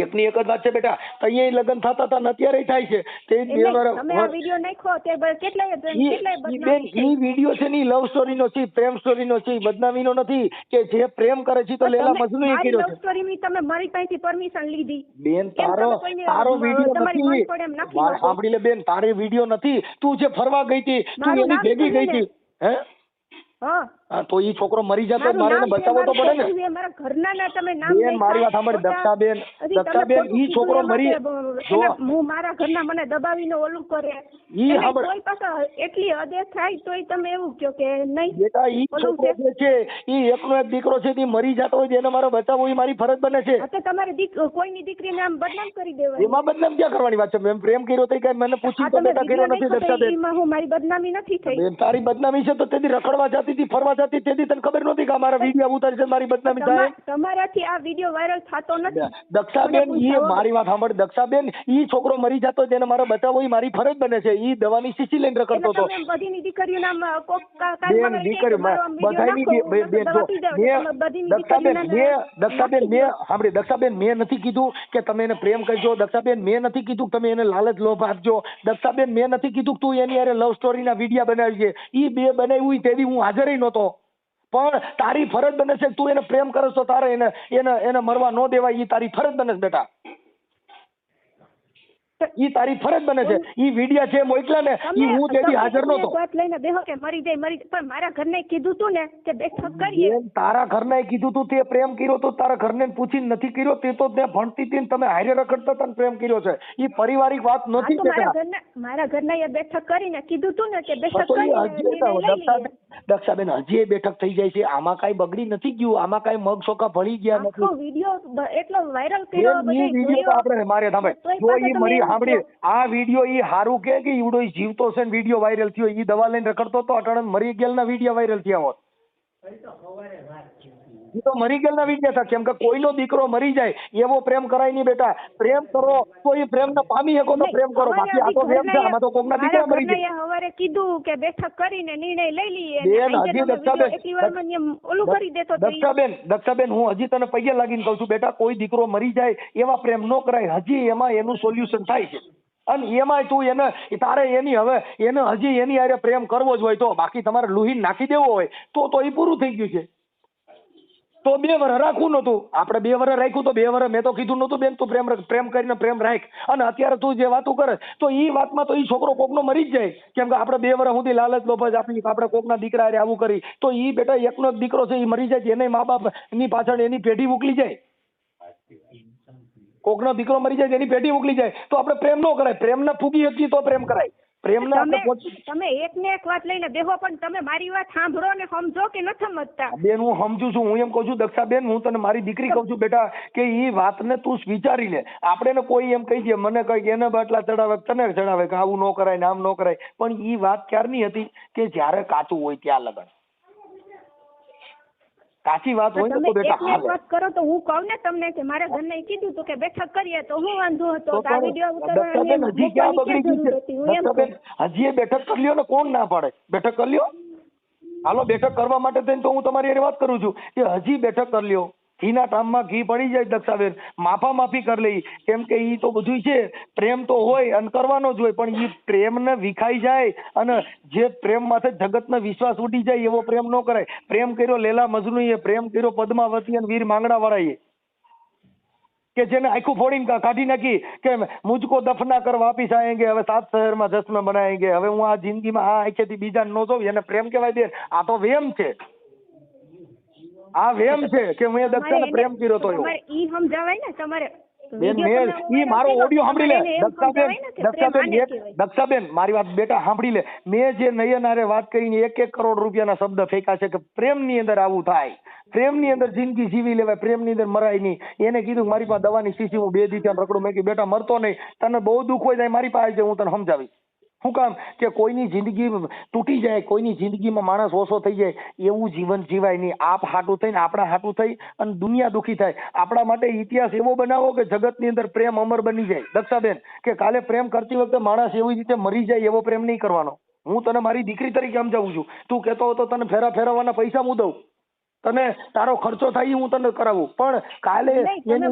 એકની એક જ વાત છે બેટા. તો અહીંયા લગ્ન થતા હતા ને અત્યારે થાય છે. તે તમે આ વિડિયો નાખ્યો તે કેટલાય બેન ઈ વિડિયો છે ની લવ સ્ટોરી નો છે, પ્રેમ સ્ટોરી નો છે, બદનામી નો નથી. કે જે પ્રેમ કરે છે તો લેલા મજનુ એ કર્યો છે. લવ સ્ટોરી ની તમે મારી પાસેથી પરમિશન લીધી. બેન તારો વિડિયો નથી. સાંભળી લે બેન, તારે વિડિયો નથી. તું જે ફરવા ગઈ હતી, તું એની ભેગી ગઈ હતી. હે, હા, તો ઈ છોકરો મરી જતો મારે એને બચાવવો તો પડે ને. મારા ઘરના ના તમે નામ બેન મારી વાત સાંભળ દક્ષાબેન, ઈ છોકરો મરી જો હું મારા ઘરના મને દબાવીને ઓલું કરે. ઈ સાંભળ, કોઈ પાસે એટલી હદે થાય તોય તમે એવું કહો કે નહીં. બેટા ઈ છોકરો જે છે ઈ એકનો એક દીકરો છે, ઈ મરી જતો હોય એને મારો બચાવવો ઈ મારી ફરજ બને છે. તો તમારે કોઈની દીકરીને આમ બદનામ કરી દેવાય. એમાં બદનામ ક્યાં કરવાની વાત છે? મેં પ્રેમ કર્યો તો કઈ મને પૂછી તો બેટા કર્યો નથી દક્ષાબેન. એમાં હું મારી બદનામી નથી થઈ. બેન તારી બદનામી છે તો તેથી રખડવા જતી હતી, ફરવા જતી તેથી તને ખબર નહોતી કે મારા વિડિયો ઉતારી છે મારી બદનામી થાય. તમારાથી આ વિડિયો વાયરલ થતો નથી. દક્ષાબેન ઈ મારી વાત સાંભળ દક્ષાબેન, ઈ છોકરો મરી જતો તેને મારો બચાવવો ઈ મારી ફરજ બને છે. ઈ દવાની શીશી લઈને રખડતો હતો. બધીની દીકરીઓના નામ કોક બેન દીકરી બધાની બેન જો દક્ષાબેન મેં સાંભળી દક્ષાબેન મેં નથી કીધું કે તમે એને પ્રેમ કરજો. દક્ષાબેન મેં નથી કીધું કે તમે એને લાલચ લોભ આપજો. દક્ષાબેન મેં નથી કીધું કે તું એની યારે લવ સ્ટોરી ના વિડિયા બનાવી છે. ઈ 2 બનાવ્યું તેવી હું હાજર નહોતો. પણ તારી ફરજ બને છે તું એને પ્રેમ કરસ તો તારે એને મરવા ન દેવાય. ઈ તારી ફરજ બને છે બેટા, ઈ તારી ફરજ બને છે. ઈ વિડિયા છે મોકલા ને ઈ હું તેથી હાજર નહોતો. વાત લઈને બેહો કે મરી જાય પણ મારા ઘરને કીધું તું ને કે બેઠક કરીએ. તારા ઘરને કીધું તું તે પ્રેમ કર્યો તો તારા ઘરને પૂછીને નથી કર્યો. તે તો તે ભણતી હતી તમે હારે રખડતા હતા પ્રેમ કર્યો છે. ઈ પારિવારિક વાત નથી બેટા. મારા ઘરના એ બેઠક કરીને કીધું તું ને કે બેઠક કરી. દક્ષાબેન હજી બેઠક થઈ જાય છે. આમાં કઈ બગડી નથી ગયું, આમાં કઈ મગ સોકા ભળી ગયા નથી. આખો વિડિયો એટલો વાયરલ કર્યો. ઈ વિડિયો આપણે મારે સાંભળે જો ઈ મરી સાંભળી આ વિડિયો ઈ હારું કે ઈવડો જીવતો છે ને વિડિયો વાયરલ થયો. ઈ દવા લઈને રખડતો તો અટાણે મરી ગયેલ ના વિડિયો વાયરલ થયા હોત. એ તો મરી ગયેલા વિદ્યાર્થી, કેમ કે કોઈનો દીકરો મરી જાય એવો પ્રેમ કરાય નહીં બેટા. પ્રેમ કરો તો એ પ્રેમ ને પામી શકો તો પ્રેમ કરો, બાકી આ તો પ્રેમ છે, આમાં તો કોકના દીકરા મરી જાય. હવારે કીધું કે બેઠક કરીને નિર્ણય લઈ લઈએ. બેન હજી દક્ષાબેન હું હજી તને પગે લાગીને કહું છું બેટા, કોઈ દીકરો મરી જાય એવા પ્રેમ ન કરાય. હજી એમાં એનું સોલ્યુશન થાય છે, અને એમાંય તું એને તારે એની હવે એને હજી એની હારે પ્રેમ કરવો જ હોય તો, બાકી તમારે લુહીન નાખી દેવો હોય તો એ પૂરું થઈ ગયું છે. તો 2 વર્ષ રાખવું નતું, આપણે 2 વર્ષ રાખ્યું તો 2 વર્ષ મેં તો કીધું નતું બેન તું પ્રેમ કરીને પ્રેમ રાખ. અને અત્યારે તું જે વાતું કરે તો એ વાતમાં તો એ છોકરો કોકનો મરી જ જાય, કેમ કે આપણે 2 વર્ષ સુધી લાલચ લોભ આપી આપણે કોકના દીકરા હારે આવું કરી તો એ બેટા એકનો એક દીકરો છે એ મરી જાય, એને મા બાપ એની પાછળ એની પેઢી મોકલી જાય. કોકનો દીકરો મરી જાય એની પેઢી મોકલી જાય તો આપણે પ્રેમ ન કરાય. પ્રેમને ફૂગી હતી તો પ્રેમ કરાય. તમે એક ને એક વાત લઈને બેહો, પણ તમે મારી વાત સાંભળો ને સમજો કે નથી સમજતા? બેન હું સમજુ છું, હું એમ કઉ છું દક્ષાબેન, હું તને મારી દીકરી કઉ છું બેટા કે એ વાતને તું વિચારી લે. આપણે કોઈ એમ કહી દે મને કઈ એને બાટલા ચડાવે તને ચડાવે કે આવું ન કરાય ને આમ ન કરાય, પણ એ વાત ક્યારની હતી કે જયારે કાચું હોય ત્યાં લગન. કાચી વાત હોય તો બેટા વાત કરો તો હું કહું ને તમને કે મારા ઘરને કીધું તું કે બેઠક કરીએ તો હું વાંધો હતો. આ વિડિયો ઉતારવાની હજી ક્યાં બગડી ગઈ છે? હજી બેઠક કરી લ્યો ને, કોણ ના પાડે? બેઠક કરી લ્યો, હાલો બેઠક કરવા માટે થઈને તો હું તમારી વાત કરું છું કે હજી બેઠક કરી લ્યો. ઘીના ટામમાં ઘી પડી જાય દક્ષાબેન, માફી કરી લઈ, કેમ કે ઈ તો બધું છે. પ્રેમ તો હોય અને કરવાનો જ હોય, પણ ઈ પ્રેમને વિખાઈ જાય અને જે પ્રેમ માથે જગતનો વિશ્વાસ ઉડી જાય એવો પ્રેમ ન કરાય. પ્રેમ કર્યો લેલા મજનુએ, પ્રેમ કર્યો પદ્માવતી અને વીર માંગડા વાળાએ, કે જેને આખું ફોડીને કાઢી નાખી કે મુજકો દફના કર વાપીસ આએંગે, હવે 7 શહેરમાં જશ્ન બનાએંગે, હવે હું આ જિંદગીમાં આ આંખેથી બીજા ન જોઉં, એને પ્રેમ કહેવાય દે? આ તો વેમ છે. આ વેમ છે કે મેં દક્ષાને પ્રેમ કર્યો તો ઈ સમજાવાય ને તમારે. બેન ઈ મારો ઓડિયો સાંભળી લે દક્ષાબેન, મારી વાત બેટા સાંભળી લે. મેં જે નયન હારે વાત કરીને 1 કરોડ રૂપિયાના શબ્દ ફેંકા છે કે પ્રેમની અંદર આવું થાય, પ્રેમની અંદર જિંદગી જીવી લેવાય, પ્રેમની અંદર મરાય નહીં. એને કીધું મારી પાસે દવાની શીશી હું 2 દી ત્યાં રખડું. મેં કીધું બેટા મરતો નહીં, તને બહુ દુઃખ હોય જાય મારી પાસે હું તને સમજાવીશ. શું કામ કે કોઈની જિંદગી તૂટી જાય, કોઈની જિંદગીમાં માણસ ઓછો થઈ જાય એવું જીવન જીવાય નહીં. આપ હાટું થઈને આપણા હાટું થઈ અને દુનિયા દુખી થાય. આપણા માટે ઇતિહાસ એવો બનાવો કે જગતની અંદર પ્રેમ અમર બની જાય દક્ષાબેન, કે કાલે પ્રેમ કરતી વખતે માણસ એવી રીતે મરી જાય એવો પ્રેમ નહીં કરવાનો. હું તને મારી દીકરી તરીકે સમજાવું છું. તું કહેતો હતો તને ફેરવવાના પૈસા હું દઉં, તને તારો ખર્ચો થાય હું તને કરાવું, પણ કાલે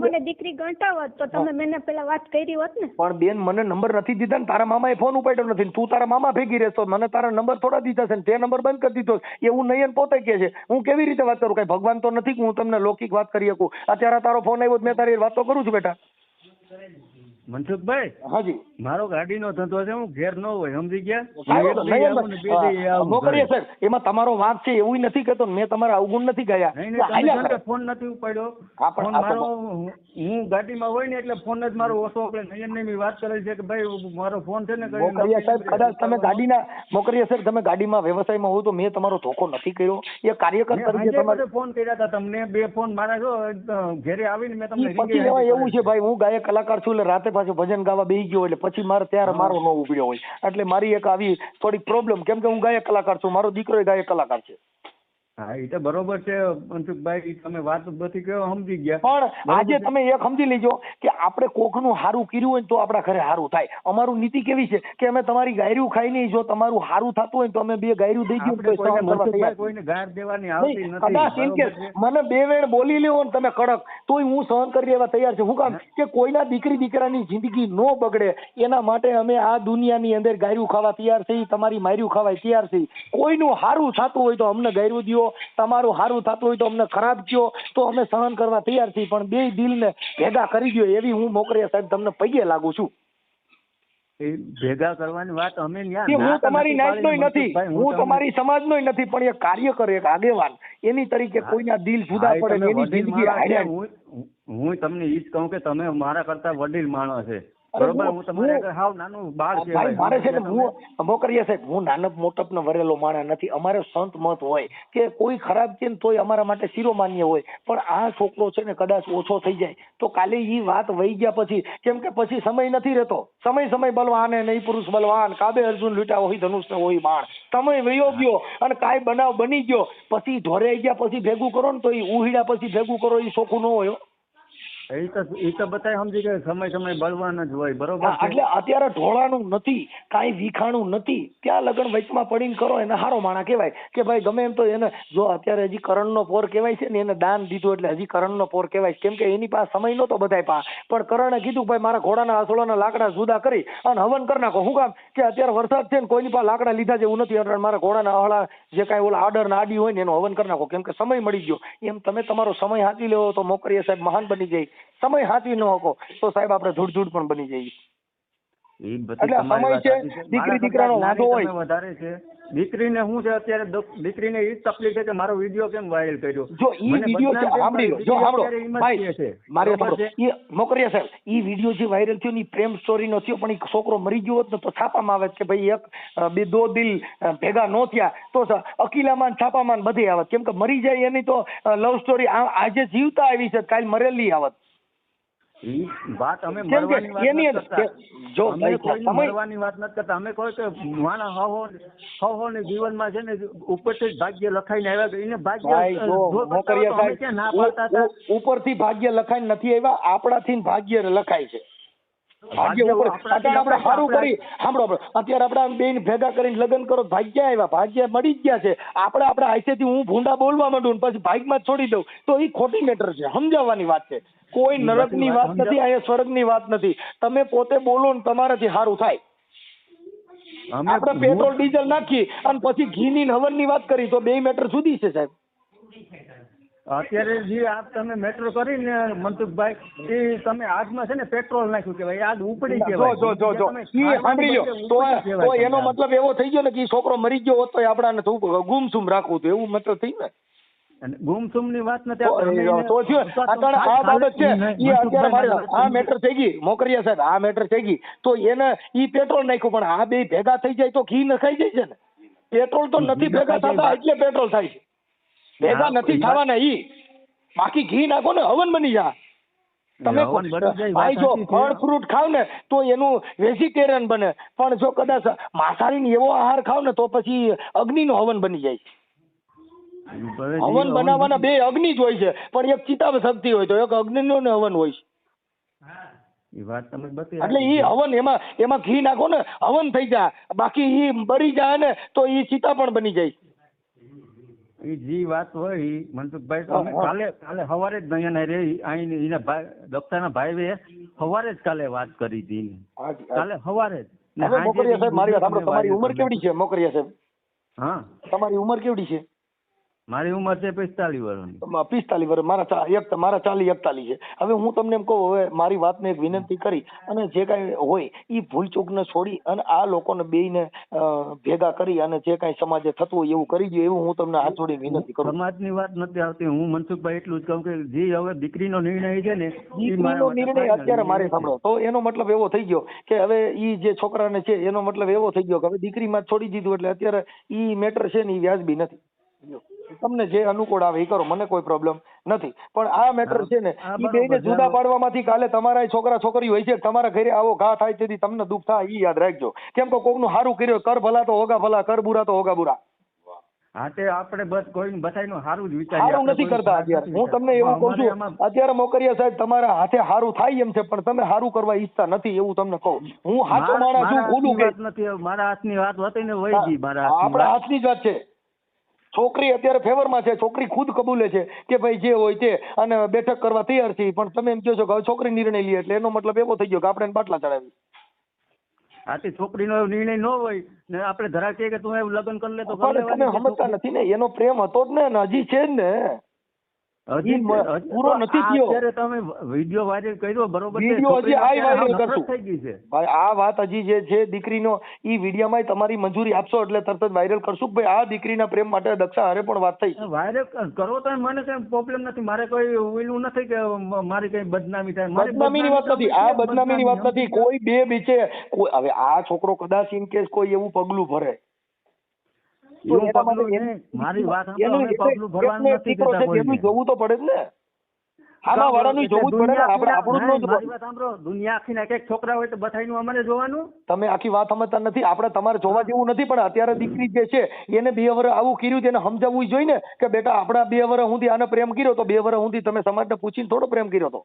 મને દીકરી ગણતા હોત તો તમે મને પેલા વાત કરી હોત ને. પણ બેન મને નંબર નથી દીધા ને, તારા મામાએ ફોન ઉપાડ્યો નથી, તું તારા મામા ભેગી રહેશો, મને તારા નંબર થોડા દીધા છે ને તે નંબર બંધ કરી દીધો એવું નયન પોતે કે છે. હું કેવી રીતે વાત કરું? કઈ ભગવાન તો નથી કે હું તમને લૌકિક વાત કરી શકું. અત્યારે તારો ફોન આવ્યો મેં તારી વાત તો કરું છું બેટા. મનસુખભાઈ, હાજી, મારો ગાડીનો ધંધો છે, હું ઘેર ન હોય, સમજી ગયા? નોકરીએ સર એમાં તમારો વાંક છે એવું નથી કહેતો, મેં તમારા અવગુણ નથી ગયા. ફોન નથી ઉપાડ્યો, ફોન મારો હું ગાડીમાં હોય ને એટલે ફોન જ મારો ઓછો. આપણે નયનની વાત કરે છે કે ભાઈ મારો ફોન છે ને સાહેબ, કદાચ તમે ગાડીના મોકરીએ સર તમે ગાડીમાં વ્યવસાયમાં હોય તો મેં તમારો ધોકો નથી કર્યો. એ કાર્યકર તરીકે તમારે ફોન કર્યા હતા તમને, 2 ફોન મારા જો ઘરે આવીને મેં તમને પછી એવું છે ભાઈ, હું ગાયક કલાકાર છું એટલે રાતે પાછું ભજન ગાવા બેસી ગયો એટલે પછી મારે ત્યારે મારો ન ઉપડ્યો હોય, એટલે મારી એક આવી થોડીક પ્રોબ્લેમ, કેમ કે હું ગાયક કલાકાર છું, મારો દીકરો ગાયક કલાકાર છે. હા એ તો બરોબર છે મનસુખભાઈ, તમે વાત બધી કહો સમજી ગયા. પણ આજે તમે એક સમજી લેજો કે આપણે કોકનું સારું કર્યું હોય તો આપણા ઘરે સારું થાય. અમારું નીતિ કેવી છે કે અમે તમારી ગાયરું ખાઈ નહીં, જો તમારું સારું થતું હોય તો અમે 2 ગાયરું દઈ દઈએ. કોઈને ગાર દેવાની આવતી નથી. કદાચ મને 2 વેણ બોલી લેવો ને તમે કડક તોય હું સહન કરી લેવા તૈયાર છું. શું કામ કે કોઈના દીકરી દીકરાની જિંદગી ન બગડે એના માટે અમે આ દુનિયાની અંદર ગાયરું ખાવા તૈયાર છીએ, તમારી માર્યું ખાવા તૈયાર છીએ. કોઈનું સારું થતું હોય તો અમને ગાયરું દો, તમારું સારું થતું હોય તો અમને ખરાબ કહો તો અમે સહન કરવા તૈયાર છીએ, પણ 2 દિલને ભેગા કરી દો એવી હું મોકરિયા સાહેબ તમને પગે લાગુ છું. ભેગા કરવાની વાત અમે હું તમારી નાઈટનોય નથી, હું તમારી સમાજનોય નથી, પણ એક કાર્યકર એક આગેવાન એની તરીકે કોઈના દિલ જુદા પડે એની જિંદગી હાડ્યા. હું તમને ઈ જ કહું કે તમે મારા કરતા વડીલ માણસ છે, બરોબર, હું તમારે હાવ નાનું બાળ ભાઈ મારે છે ને કહેવાય. હું મોકરિયા સાહેબ હું નાનપ મોટપ ને વરેલો માણસ નથી. અમારે સંત મત હોય કે કોઈ ખરાબ છે ને તોય અમારા માટે શિરોમાન્ય હોય, પણ આ છોકરો છે ને કદાચ ઓછો થઈ જાય તો કાલે ઈ વાત વહી ગયા પછી, કેમ કે પછી સમય નથી રહેતો. સમય બલવાન હે નહીં પુરુષ બલવાન, કાબે અર્જુન લૂંટા હોય ધનુષ ને હોય બાણ. સમય વયો ગયો અને કાંઈ બનાવ બની ગયો પછી ઢોરાઈ ગયા પછી ભેગું કરો ને તો ઈ ઉહીડા પછી ભેગું કરો ઈ ચોખ્ખું ન હોય. એ તો બતાય સમજી કે સમય બળવાન જ હોય. બરોબર છે. એટલે અત્યારે ઢોળાનું નથી, કાંઈ વિખાણું નથી, ત્યાં લગન વચમાં પડીને કરો એને હારો માણા કહેવાય કે ભાઈ ગમે એમ તો એને જો અત્યારે હજી કરણનો પોર કહેવાય છે ને એને દાન દીધું એટલે હજી કરણનો પોર કહેવાય છે, કેમ કે એની પાસે સમય નહોતો બધાય પાસે, પણ કરણે કીધું ભાઈ મારા ઘોડાના આસોડાના લાકડા જુદા કરી અને હવન કરી નાખો. શું કામ કે અત્યારે વરસાદ છે ને કોઈની પાસે લાકડા લીધા જેવું નથી, એટલે મારા ઘોડાના અહળા જે કાંઈ ઓલા આડર ને આડી હોય ને એનું હવન કરી નાખો, કેમ કે સમય મળી ગયો. એમ તમે તમારો સમય હાંચી લેવો તો મોકરિયા સાહેબ મહાન બની જાય. સમય હાંચવી ન શકો તો સાહેબ આપણે ધૂળ પણ બની જઈએ. એટલે સમય છે દીકરી દીકરાનો વાંધો હોય વધારે છે. દીકરીને શું છે અત્યારે દીકરીને એ જ તકલીફ છે કે મારો વિડીયો કેમ વાયરલ કર્યો. જો ઈ વિડીયો છે સાંભળી લો, જો સાંભળો ભાઈ મારે સાંભળો, ઈ મોકરિયા સાહેબ ઈ વિડીયો જે વાયરલ થયો ને પ્રેમ સ્ટોરી નો થયો, પણ ઈ છોકરો મરી ગયો હોત ને તો છાપામાં આવે કે ભાઈ એક બે દો દિલ ભેગા નો થયા તો અકીલામાં છાપામાં બધે આવત, કેમ કે મરી જાય એની તો લવ સ્ટોરી આજે જીવતા આવી છે કાલ મરેલી આવત. વાત અમે મરવાની વાત નથી કરતા. જો અમે કોઈ મરવાની વાત નથી કરતા. અમે કોઈ કે માણા હવો ને જીવનમાં છે ને ઉપરથી ભાગ્ય લખાઈને આવ્યા, એને ભાગ્ય ના પાડતા હતા. ઉપરથી ભાગ્ય લખાઈને નથી આવ્યા, આપણાથી ભાગ્ય લખાય છે. ભાગ્ય ઉપર અત્યારે આપણે સારું કરી સાંભળો, અત્યારે આપણે બેન ભેગા કરીને લગ્ન કરો ભાગ્ય આવ્યા, ભાગ્ય મળી જ ગયા છે. આપણે આઈસેથી હું ભૂંડા બોલવા માંડું પછી ભાગમાં જ છોડી દઉં તો એ ખોટી મેટર છે. સમજાવવાની વાત છે, કોઈ નરકની વાત નથી, અહીંયા સ્વર્ગની વાત નથી. તમે પોતે બોલો ને તમારાથી સારું થાય. આપણે પેટ્રોલ ડીઝલ નાખી અને પછી ઘીની હવનની વાત કરી તો બે મેટર જુદી છે સાહેબ. અત્યારે જે આપ તમે મેટ્રો કરીને મનસુખભાઈ એ તમે આગમાં છે ને પેટ્રોલ નાખ્યું કેવાય, આગ ઉપડી કહેવાય. જો સાંભળી લો તો એનો મતલબ એવો થઈ ગયો ને કે છોકરો મરી ગયો હોત તો આપણાને ગુમસુમ રાખવું હતું, એવું મતલબ થઈ ને. ગુમસુમ ની વાત નથી. આ બાબત છે એ અત્યારે મારે આ મેટર થઈ ગઈ મોકરિયા સાહેબ, આ મેટર થઈ ગઈ તો એને ઈ પેટ્રોલ નાખ્યું, પણ આ બે ભેગા થઈ જાય તો ઘી નખાઈ જાય છે ને. પેટ્રોલ તો નથી ભેગા થતા એટલે પેટ્રોલ થાય છે, ભેગા નથી થવાના ઈ. બાકી ઘી નાખો ને હવન બની જાય. તમે ભાઈ જો ફળ ફ્રૂટ ખાવ ને તો એનું વેજીટેરિયન બને, પણ જો કદાચ માંસાહારી એવો આહાર ખાવ ને તો પછી અગ્નિ નો હવન બની જાય. હવન બનાવવાના બે અગ્નિ જ હોય છે, પણ એક ચિતા શક્તિ હોય તો એક અગ્નિ નો હવન હોય છે. એટલે ઈ હવન એમાં ઘી નાખો ને હવન થઈ જાય, બાકી ઈ બળી જાય ને તો ઈ ચિતા પણ બની જાય. એ જે વાત હોય મનસુખભાઈ કાલે સવારે જ અહીંયા રહી એના ભાઈ દક્ષાના ભાઈ સવારે જ કાલે વાત કરી હતી, કાલે સવારે જ. મોકરિયા સાહેબ મારી વાત સાંભળો, તમારી ઉંમર કેવડી છે મોકરિયા સાહેબ? હા તમારી ઉંમર કેવડી છે? મારી ઉંમર છે 45 વર્ષની. 45 વર્ષ, મારા 40 41 છે. હવે હું તમને એમ કહું, હવે મારી વાતને એક વિનંતી કરી અને જે કાંઈ હોય એ ભૂલચૂકને છોડી અને આ લોકોને બેયને ભેગા કરી અને જે કાંઈ સમાજે થતું હોય એવું કરી દો, એવું હું તમને હાથ જોડીને વિનંતી કરું. સમાજની વાત નથી આવતી. હું મનસુખભાઈ એટલું જ કહું કે જે હવે દીકરીનો નિર્ણય છે ને, દીકરીનો નિર્ણય અત્યારે મારે સાંભળો તો એનો મતલબ એવો થઈ ગયો કે હવે ઈ જે છોકરાને છે એનો મતલબ એવો થઈ ગયો કે હવે દીકરીમાં છોડી દીધું એટલે અત્યારે ઈ મેટર છે ને ઈ વ્યાજબી નથી. તમને જે અનુકૂળ આવે એ કરો, મને કોઈ પ્રોબ્લેમ નથી, પણ આ મેટર છે ને એ બેને જુદા પાડવામાંથી કાલે તમારા છોકરા છોકરી હોય છે, તમારા ઘરે આવો ઘા થાય તેથી તમને દુઃખ થાય એ યાદ રાખજો. કેમ કે કોકનું સારું કર્યું, કર ભલા તો હોગા ભલા, કર બુરા તો હોગા બુરા. હા તે આપણે બસ કોઈ બધાયનું સારું જ વિચારીએ, સારું નથી કરતા અત્યારે. હું તમને એવું કહું છું, અત્યારે મોકરિયા સાહેબ તમારા હાથે સારું થાય એમ છે, પણ તમે સારું કરવા ઈચ્છતા નથી એવું તમને કહું. હું હાથો માણસ છું, ખુલ્લું કે નથી. મારા હાથની વાત હતી ને વહી ગઈ. આપણા હાથની જ વાત છે. છોકરી અત્યારે ફેવરમાં છે, છોકરી ખુદ કબૂલે છે કે ભાઈ જે હોય તે અને બેઠક કરવા તૈયાર છે, પણ તમે એમ કહો છો કે હવે છોકરી નિર્ણય લે એટલે એનો મતલબ એવો થઈ ગયો કે આપણે એને બાટલા ચડાવી. આથી છોકરીનો નિર્ણય ન હોય ને આપણે ધરા કે તું એવું લગ્ન કરી લે તો તમે સમજતા નથી ને, એનો પ્રેમ હતો જ ને હજી છે જ ને. પૂરો નથી થયો. અત્યારે તમે વિડીયો વાયરલ કર્યો બરોબર છે, વિડીયો હજી છોકરીને આ વાયરલ નફરત કરશું. થઈ ગઈ છે. ભાઈ આ વાત હજી જે છે દીકરીનો ઈ વિડીયોમાં તમારી મંજૂરી આપશો એટલે તરત જ વાયરલ કરશું કે ભાઈ આ દીકરીના પ્રેમ માટે દક્ષા હારે પણ વાત થઈ. વાયરલ કરો તો મને કઈ પ્રોબ્લેમ નથી, મારે કોઈ ઓલું નથી કે મારી કઈ બદનામી થાય. મારી બદનામીની વાત નથી, આ બદનામીની વાત નથી. કોઈ બે બીચે હવે આ છોકરો કદાચ ઇન કેસ કોઈ એવું પગલું ભરે તો એવું એના પગલું માટે નહીં. મારી વાત સાંભળો, અમે પગલું ભરવાનું નથી દીકરો કહેતા છે કોઈને. એનું જોવું તો પડે જ ને. આમાં વાળાનું જોવું જ પડે ને. આપણે આપણું જ ન જોવું. મારી વાત સાંભળો, દુનિયા આખીના એક છોકરા હોય તો બધાયનું અમારે જોવાનું. તમે આખી વાત સમજતા નથી. આપણે તમારે જોવા જેવું નથી, પણ અત્યારે દીકરી જે છે એને 2 વર્ષ આવું કર્યું તેને સમજાવવું જોઈએ ને કે બેટા આપણા 2 વર્ષ સુધી આને પ્રેમ કર્યો તો 2 વર્ષ સુધી તમે સમાજને પૂછીને થોડો પ્રેમ કર્યો તો.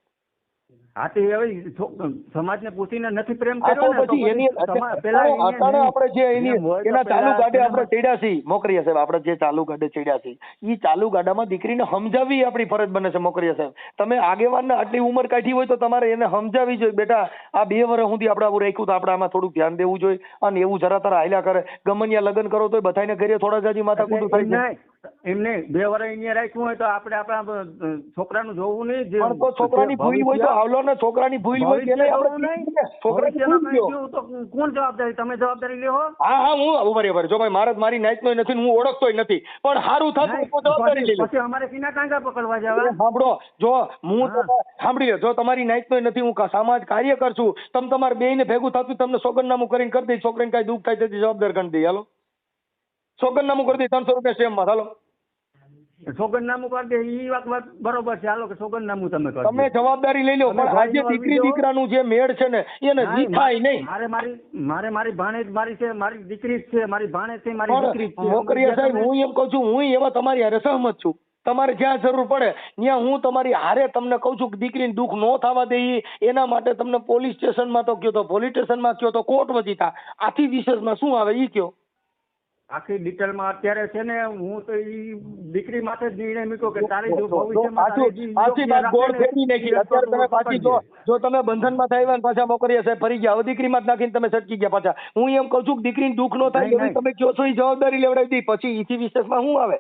હા તે હવે સમાજને પૂછીને નથી પ્રેમ આ તો કર્યો ને, તો પછી એની પેલા અત્યારે આપણે જે એની એના ચાલુ ગાડે આપણે પેલા ચડ્યા છીએ મોકરિયા સાહેબ, આપણે જે ચાલુ ગાડે ચડ્યા છીએ ઈ ચાલુ ગાડામાં દીકરીને સમજાવવી આપણી ફરજ બને છે મોકરિયા સાહેબ. તમે આગેવાનને આટલી ઉંમર કાઢી હોય તો તમારે એને સમજાવવી જોઈએ બેટા આ 2 વર્ષ સુધી આપણે આવું રાખ્યું તો આપણે આમાં થોડુંક ધ્યાન દેવું જોઈએ. અને એવું જરા તરા હાલ્યા કરે ગમનિયા લગ્ન કરો તો બધાને ઘરે થોડા જાજી માથા કૂટું થાય છે. એમને 2 વર્ષ અહીંયા રાખ્યું હોય તો આપણે આપણા છોકરાનું જોવું નહીં. પણ તો છોકરાની ભૂલ હોય તો આવલો ને છોકરાની ભૂલ હોય તેને આપણે છોકરાની ભૂલ થયો. તો કોણ જવાબદારી? તમે જવાબદારી લેવો. હા હું બરાબર જો ભાઈ મારે મારી નાઈટનો નથી હું ઓળખતોય નથી પણ સારું થતું તો જવાબદારી લઈ લો. પછી અમારે કિના ટાંગા પકડવા જવા. સાંભળો જો હું સાંભળી લો, જો તમારી નાઈટનો નથી હું સમાજ કાર્યકર છું, તમે તમારે બેયને ભેગું થતું તમને સોગંદનામું કરીને કરી દઈ, છોકરીને કઈ દુઃખ થાય તેથી જવાબદાર ગણી દઈ. હાલો સોગંદનામું કરી દઈ 300 રૂપિયા સ્ટેમ્પમાં. હાલો સોગંદનામું કરી દે ઈ વાત બરોબર છે. હાલો કે સોગંદનામું તમે કરો, તમે જવાબદારી લઈ લો. પણ આજે દીકરી દીકરાનું જે મેળ છે ને એને જીતાય નહીં. મારી ભાણેજ મારી છે, મારી દીકરી જ છે, મારી ભાણેજ છે, મારી દીકરી જ છે. મોકરિયા સાહેબ હું એમ કહું છું, હું એવા તમારી હારે સહમત છું. તમારે જ્યાં જરૂર પડે ત્યાં હું તમારી હારે તમને કહું છું કે દીકરીને દુઃખ ન થવા દઈએ એના માટે તમને પોલીસ સ્ટેશનમાં તો કયો તો પોલીસ સ્ટેશનમાં કયો તો કોર્ટ વજીતા આથી વિશેષમાં શું આવે ઈ કયો. આખી ડિટેલમાં અત્યારે છે ને હું તો ઈ દીકરી માટે જ નિર્ણય મૂક્યો કે તારી જો ભવિષ્યમાં પાછી વાત ગોળ ફેરવી નાખી. અત્યારે તમે પાછી જો તમે બંધનમાં થયા ને પાછા મોકરિયા સાહેબ ફરી ગયા, હવે દીકરીમાં જ નાખીને તમે સટકી ગયા પાછા. હું એમ કહું છું કે દીકરીને દુઃખ ન થાય એવી તમે કયો છો એ જવાબદારી લેવડાવી દી. પછી ઈથી વિશેષમાં શું આવે?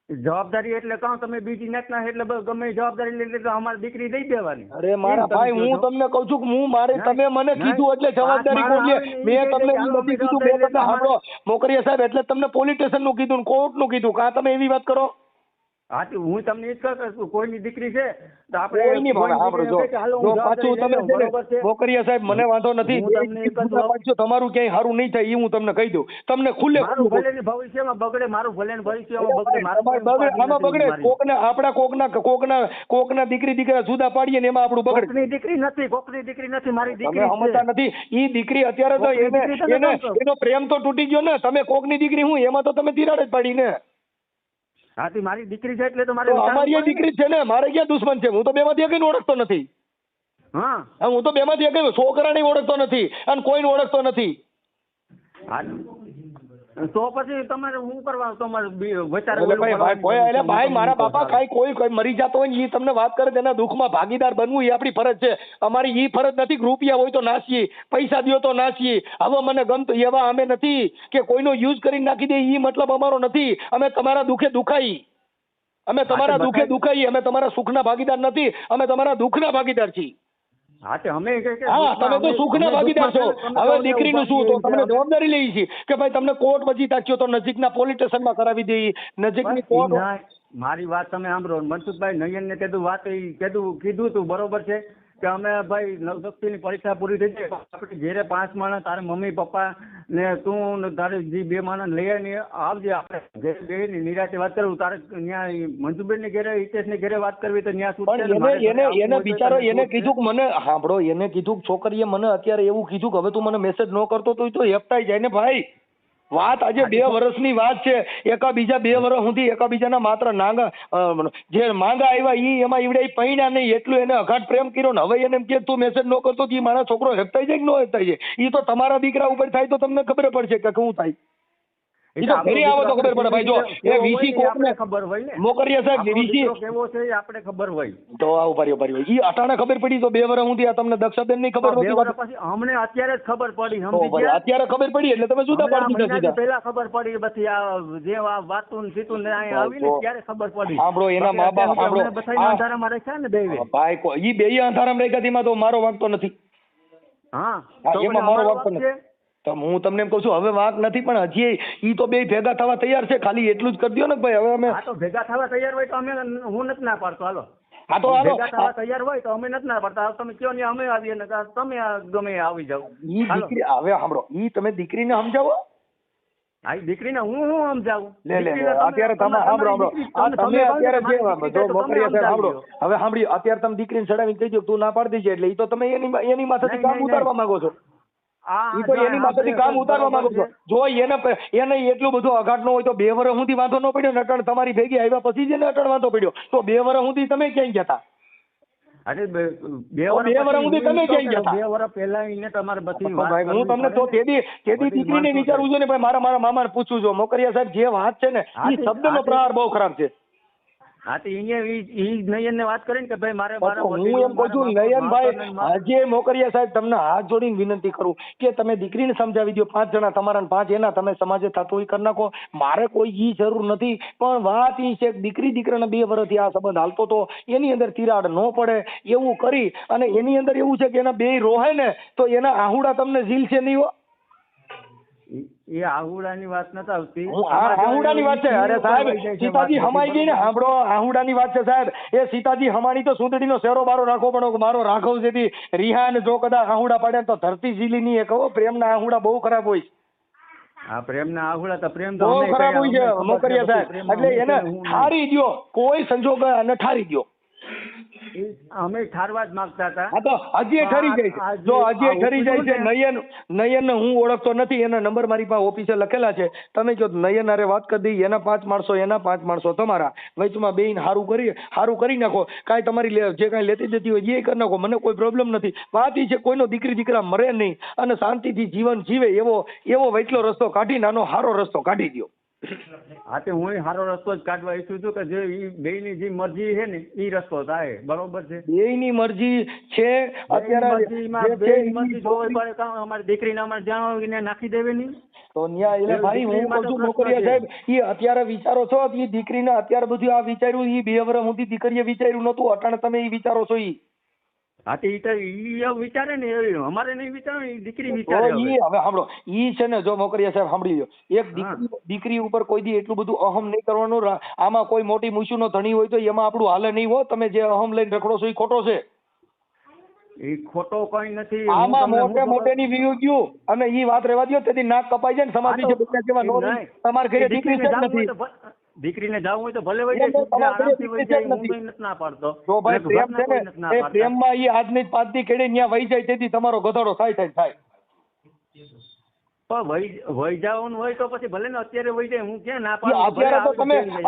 જવાબદારી એટલે કહો તમે બીજી નાખના એટલે ગમે જવાબદારી લઈ તો અમારી દીકરી દઈ દેવાની. અરે મારા ભાઈ હું તમને કહું છું કે હું મારે તમે મને કીધું એટલે જવાબદારી કોણ લે? મેં તમને એવું નથી કીધું, મેં તમને સાંભળો મોકરિયા સાહેબ એટલે તમને પોલીસ સ્ટેશન નું કીધું કોર્ટ નું કીધું. કાં તમે એવી વાત કરો? હા હું તમને એ જ કહું કોઈની દીકરી છે તો આપણે કોઈની પાછું તમે મોકરિયા સાહેબ મને વાંધો નથી, તમારું ક્યાંય સારું નહીં થાય એ હું તમને કહી દઉં. તમને ખુલ્લે ભવિષ્યમાં બગડે, મારું ભલે ભવિષ્યમાં બગડે, આમાં બગડે કોકને આપણા કોકના દીકરી દીકરા જુદા પાડીએ ને એમાં આપણું બગડે. કોકની દીકરી નથી મારી દીકરી. સમજતા નથી ઈ દીકરી અત્યારે તો એનો પ્રેમ તો તૂટી ગયો ને. તમે કોકની દીકરી હું એમાં તો તમે તિરાડ જ પાડી ને. હા મારી દીકરી છે એટલે તો મારે અમારી દીકરી છે ને, મારે ક્યાં દુશ્મન છે? હું તો બેમાંથી એકને ઓળખતો નથી. હા હું તો બેમાંથી એક છોકરાને ઓળખતો નથી અને કોઈને ઓળખતો નથી. તો પછી તમારે શું કરવા? તમારે ભાઈ મારા બાપા કાંઈ કોઈ મરી જતો હોય ને એ તમને વાત કરે તેના દુઃખમાં ભાગીદાર બનવું એ આપણી ફરજ છે. અમારી ઈ ફરજ નથી કે રૂપિયા હોય તો નાસીએ, પૈસા દો તો નાસીએ. હવે મને ગમતું એવા અમે નથી કે કોઈનો યુઝ કરીને નાખી દે એ મતલબ અમારો નથી. અમે તમારા દુઃખે દુખાઈ, અમે તમારા દુઃખે દુખાઈ, અમે તમારા સુખના ભાગીદાર નથી, અમે તમારા દુઃખના ભાગીદાર છીએ. હા તમે તો સુખના ભાગીદાર છો. હવે દીકરીનું શું? તો તમને જવાબદારી લઈ છે કે ભાઈ તમને કોર્ટ વજી તાક્યો તો નજીકના પોલીસ સ્ટેશનમાં કરાવી દઈએ. નજીકની કોર્ટ. મારી વાત તમે સાંભળો, મનસુખભાઈ નયન ને કીધું તું બરોબર છે કે અમે ભાઈ નવશક્તિની પરીક્ષા પૂરી થઈ જાય આપણે ઘેરે 5 માણસ તારે મમ્મી પપ્પા ને તું ને તારે જે 2 માણસ લઈ આવીને આવજે. આપણે ઘરે નિરાતે વાત કરવું. તારે ત્યાં મંજુબેન ને ઘેરે હિતેશ ને ઘેરે વાત કરવી તો ત્યાં એને બિચારો એને કીધું કે મને સાંભળો, એને કીધું છોકરીએ મને અત્યારે એવું કીધું કે હવે તું મને મેસેજ ન કરતો તો હેપતાઈ જાય ને ભાઈ. વાત આજે 2 વર્ષની વાત છે. એકાબીજા 2 વર્ષ સુધી એકાબીજાના માત્ર નાંગા જે માંગા આવ્યા ઈ એમાં ઈવડે પૈણા નહીં એટલું એને અઘાટ પ્રેમ કર્યો ને હવે એને એમ કે તું મેસેજ ન કરતો ઈ મારા છોકરો હેપતાઈ જાય કે ન હેપતાઈ જાય? ઈ તો તમારા દીકરા ઉપર થાય તો તમને ખબર પડશે કે શું થાય. એ તો ઘરે આવો તો ખબર પડે ભાઈ. જો એ વીસી કોકને ખબર હોય ને, મોકરિયા સાહેબ આપણો વીસી દીકરો કેવો છે એ આપણે ખબર હોય. તો આવું ભારી ઈ અટાણે ખબર પડી તો 2 વર્ષ સુધી આ તમને દક્ષાબેન ની ખબર 2 નહોતી. વર્ષ પછી અમને અત્યારે જ ખબર પડી, તો સમજી ભાઈ, ગયા? અત્યારે ખબર પડી એટલે તમે જુદા પાડી દીધા સીધા. પહેલા ખબર પડી, પછી આ જે આ વાતું સીતું ને અહીંયા આવી ને ત્યારે ખબર પડી. સાંભળો, એના મા બાપ સાંભળો, બધાને અંધારામાં રાખ્યા ને બેવે. ભાઈ ઈ બેય અંધારામાં રાખ્યા તેમાં તો મારો વાંક તો નથી. હા, હા, તો એમાં પછી મારો અમારો વાંક તો વાંક નથી. છે. તો હું તમને એમ કહું છું હવે વાંક નથી, પણ હજી ઈ તો બે ભેગા થવા તૈયાર છે. ખાલી એટલું જ કરી દો ને ભાઈ. હવે અમે હા, તો ભેગા થવા તૈયાર હોય તો અમે, હું નથી ના પાડતો, હાલો. હા તો હાલો, ભેગા થવા તૈયાર હોય તો અમે નથી ના પાડતા. તમે કયો ને અમે આવીએ ને તમે ગમે એ આવી જાવ. ઈ દીકરી હવે સાંભળો, ઈ તમે દીકરીને સમજાવો. હા, ઈ દીકરીને હું સમજાવું. લે અત્યારે તમે સાંભળો, તમે અત્યારે જે જો મોકરિયા સાહેબ સાંભળો, હવે સાંભળ્યું, અત્યારે તમે દીકરીને ચડાવીને કહી દો તું ના પાડી દેજે, એટલે ઈ તો તમે એની માથેથી કામ ઉતારવા માંગો છો. ઈ તો એની માથેથી કામ ઉતારવા માંગો છો. જો એને એટલું બધું અઘાટ ન હોય તો 2 વર્ષ સુધી વાંધો ન પડ્યો ને, અટણ તમારી ભેગી આવ્યા પછી જ એને અટણ વાંધો પડ્યો તો 2 વર્ષ સુધી તમે ક્યાંય ગયા હતા? અરે 2 વર્ષ સુધી તમે ક્યાંય ગયા હતા? 2 વર્ષ પહેલા એને તમારે બધી ભાઈ હું તમને તો તેદી દીકરીને વિચારું છું ને ભાઈ, મારા મામાને પૂછું છું. મોકરિયા સાહેબ જે વાત છે ને ઈ શબ્દનો પ્રહાર બહુ ખરાબ છે. હા, તો ઈ નયનને વાત કરીને કે ભાઈ મારે હું એમ કહું છું નયનભાઈ, આજે મોકરિયા સાહેબ તમને હાથ જોડીને વિનંતી કરું કે તમે દીકરીને સમજાવી દો. 5 જણા તમારા ને 5 એના, તમે સમાજે થતું કરી નાખો. મારે કોઈ ઈ જરૂર નથી, પણ વાત ઈ છે દીકરી દીકરાના 2 વર્ષથી આ સંબંધ હાલતો તો એની અંદર તિરાડ ન પડે એવું કરી, અને એની અંદર એવું છે કે એના 2 રોહે ને તો એના આહુડા તમને ઝીલ છે નહીં હો. એ આહુડાની વાત નથી આવતી. આહુડાની વાત છે. અરે સાહેબ સીતાજી હમાઈ ગઈ ને, સાંભળો, આહુડાની વાત છે સાહેબ. એ સીતાજી હમાણી તો સુંદડીનો શેરો બારો રાખવો પડો. મારો રાઘવ જેથી રિહાન જો કદાચ આહુડા પાડે તો ધરતી ઝીલી નહીં. કહો પ્રેમના આહુડા બહુ ખરાબ હોય છે. આ પ્રેમના આહુડા તો પ્રેમ બહુ ખરાબ હોય છે મોકરિયા સાહેબ. એટલે એને ઠારી દ્યો, કોઈ સંજોગ અને ઠારી દ્યો. અમે ઠારવા જ માંગતા હતા. હા, તો હજી ઠરી જાય છે. જો હજી ઠરી જાય છે. નયન હું ઓળખતો નથી, એના નંબર મારી પાસે ઓફિસે લખેલા છે. તમે જો નયન હારે વાત કરી દઈ, એના 5 માણસો એના 5 માણસો તમારા વચમાં બેન હારું કરી નાખો. કાંઈ તમારી જે કાંઈ લેતી દેતી હોય એ કરી નાખો, મને કોઈ પ્રોબ્લેમ નથી. વાત એ છે કોઈનો દીકરી દીકરા મરે નહીં અને શાંતિથી જીવન જીવે એવો વૈટલો રસ્તો કાઢી, નાનો હારો રસ્તો કાઢી દો. હા, તે હું સારો રસ્તો જ કાઢવા ઈચ્છું છું કે જે બેયની જે મરજી છે ને એ રસ્તો થાય. બરોબર છે, બેયની મરજી છે. અત્યારે અમારી દીકરીને અમારે જ્યાં નાખી દેવી નહીં તો ન્યા એટલે ભાઈ હું કહું છું મોકરિયા સાહેબ, એ અત્યારે વિચારો છો એ દીકરીને અત્યારે બધું આ વિચાર્યું, એ 2 વર્ષ સુધી દીકરીએ વિચાર્યું નતું, અટાણે તમે એ વિચારો છો. હા, ઈ વિચારે ને, અમારે નહીં વિચારે, દીકરી વિચારે. હવે સાંભળો, ઈ છે ને, જો મોકરિયા સાહેબ સાંભળી લો, એક દીકરી ઉપર કોઈ દી એટલું બધું અહમ નહીં કરવાનું. આમાં કોઈ મોટી મુશ્યુ નો ધણી હોય તો એમાં આપણું હાલે નહીં હો. તમે જે અહમ લઈને રખડો છો એ ખોટો છે. એ ખોટો કઈ નથી. આમાં મોટેની વ્યૂ ગયું અને ઈ વાત રહેવા દો. તેથી નાક કપાઈ જાય ને સમાજ જેવા. તમારે ઘરે દીકરી નથી, દીકરીને જાવું હોય તો ભલે વહી જાય, આરામથી વહી જાય, હું નથી ના પાડતો. જો ભાઈ પ્રેમ છે ને, એ પ્રેમમાં ઈ આજની જ 5 દી કેડે ન્યા વહી જાય, તેથી તમારો ગધેડો થાય. પણ વહી જવાનું હોય તો પછી ભલે ને અત્યારે વહી જાય, હું ક્યાં ના પાડું.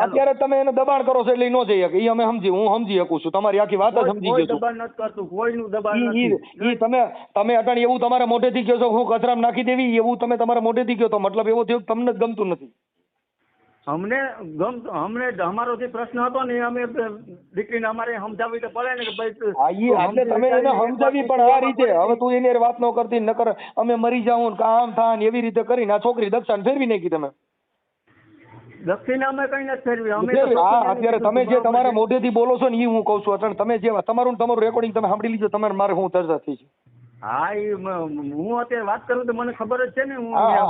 અત્યારે તમે એને દબાણ કરો છો એટલે ઈ નો જઈ શકે. ઈ હું સમજી શકું છું, તમારી આખી વાત જ સમજી ગયો છું. દબાણ નથી કરતું, કોઈનું દબાણ નથી. ઈ તમે અટાણ એવું તમારા મોઢેથી કહો છો હું કચરામાં નાખી દેવી, એવું તમે તમારા મોઢેથી કહો તો મતલબ એવો થયો તમને જ ગમતું નથી. અમને અમારો જે પ્રશ્ન હતો ને અમે દીકરીને અમારે સમજાવવી તો પડે ને કે ભાઈ એટલે તમે એને સમજાવી પણ આ રીતે. હવે તું એની વાત ન કરતી, નકર અમે મરી જાઉં કામ થાય એવી રીતે કરીને આ છોકરી દક્ષાને ફેરવી નાખી. તમે દક્ષિણ અમે કઈ નથી ફેરવી. અમે અત્યારે તમે જે તમારા મોઢેથી બોલો છો ને એ હું કઉ છું. અટણ તમે જે તમારું રેકોર્ડિંગ તમે સાંભળી લીધું, તમારે મારે હું ચર્ચા થઈ છે. હા, હું અત્યારે વાત કરું તો મને ખબર જ છે ને.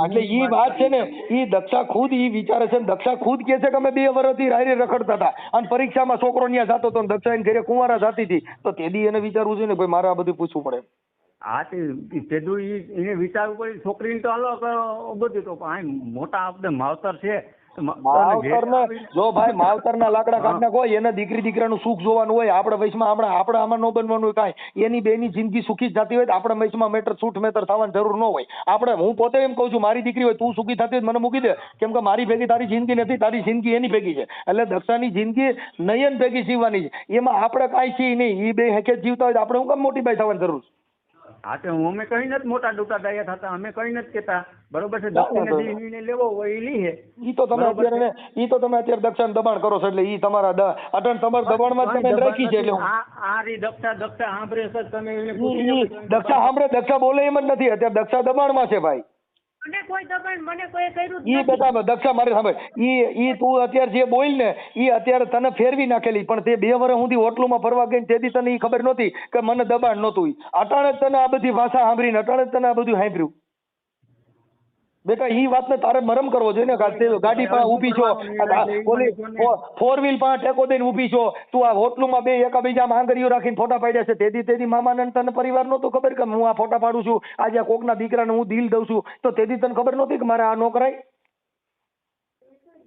એટલે ઈ વાત છે ને, ઈ દક્ષા ખુદ ઈ વિચારે છે. દક્ષા ખુદ કે છે કે અમે 2 વર્ષથી રાયરે રખડતા હતા અને પરીક્ષામાં છોકરો ત્યાં જતો હતો, દક્ષા એને ઘરે કુંવારા જાતી હતી. તો તેદી એને વિચારવું છે ને ભાઈ મારે આ બધું પૂછવું પડે. હા, તેદું એને વિચારવું પડે. છોકરીને તો હાલો બધું તો મોટા આપણે માવતર છે. જો ભાઈ માવતરના લાકડા કાઢ નાખો, એને દીકરી દીકરાનું સુખ જોવાનું હોય. આપણા વયસમાં આપણે આમાં ન બનવાનું હોય કાંઈ. એની બેની જિંદગી સુખી જતી હોય તો આપણા વયસમાં મેટર છૂટ મેટર થવાની જરૂર ન હોય. હું પોતે એમ કહું છું, મારી દીકરી હોય તું સુખી થતી હોય મને મૂકી દે, કેમ કે મારી ભેગી તારી જિંદગી નથી, તારી જિંદગી એની ભેગી છે. એટલે દક્ષાની જિંદગી નયન ભેગી જીવવાની છે. એમાં આપણે કાંઈ છીએ નહીં. એ બે હેકે જીવતા હોય તો આપણે હું કામ મોટી બાઈ થવાની જરૂર છે. હા તો અમે કઈ નથી મોટા ડોટા ડાયા થતા, અમે કઈ નથી કેતા, બરોબર છે. દક્ષાને જે નિર્ણય લેવો હોય એ લે. ઈ તો તમે અત્યારે દક્ષાને દબાણ કરો છો એટલે ઈ તમારા અટણ તમારા દબાણમાં જ તમે રાખી છે એટલે આ રી દક્ષા સાંભળે છે તમે એને દક્ષા સાંભળે, દક્ષા બોલે એમ જ નથી, અત્યારે દક્ષા દબાણમાં છે ભાઈ. મને કોઈ દબાણ મને કોઈ કર્યું ઈ બેટા દક્ષા મારે સાંભળ, ઈ તું અત્યારે જે બોલ ને ઈ અત્યારે તને ફેરવી નાખેલી, પણ તે 2 વર્ષ સુધી હોટલોમાં ફરવા ગઈ તેથી તને ઈ ખબર નહોતી કે મને દબાણ નહોતું. અટાણે જ તને આ બધી ભાષા સાંભળીને અટાણે જ તને આ બધું સાંભળ્યું. બેટા ઈ વાતને તારે મરમ કરવો જોઈએ ને. ગાડી પાસે ઊભી છો, ઓલી 4 વ્હીલ પાસે ટેકો દઈને ઊભી છો, તું આ હોટલોમાં બે એકાબીજામાં આંગળીઓ રાખીને ફોટા પાડ્યા છે, તેથી મામાને તને પરિવાર નહોતું ખબર કે હું આ ફોટા પાડું છું, આજે આ કોકના દીકરાને હું દિલ દઉં છું, તો તેથી તને ખબર નહોતી કે મારે આ ન કરાય?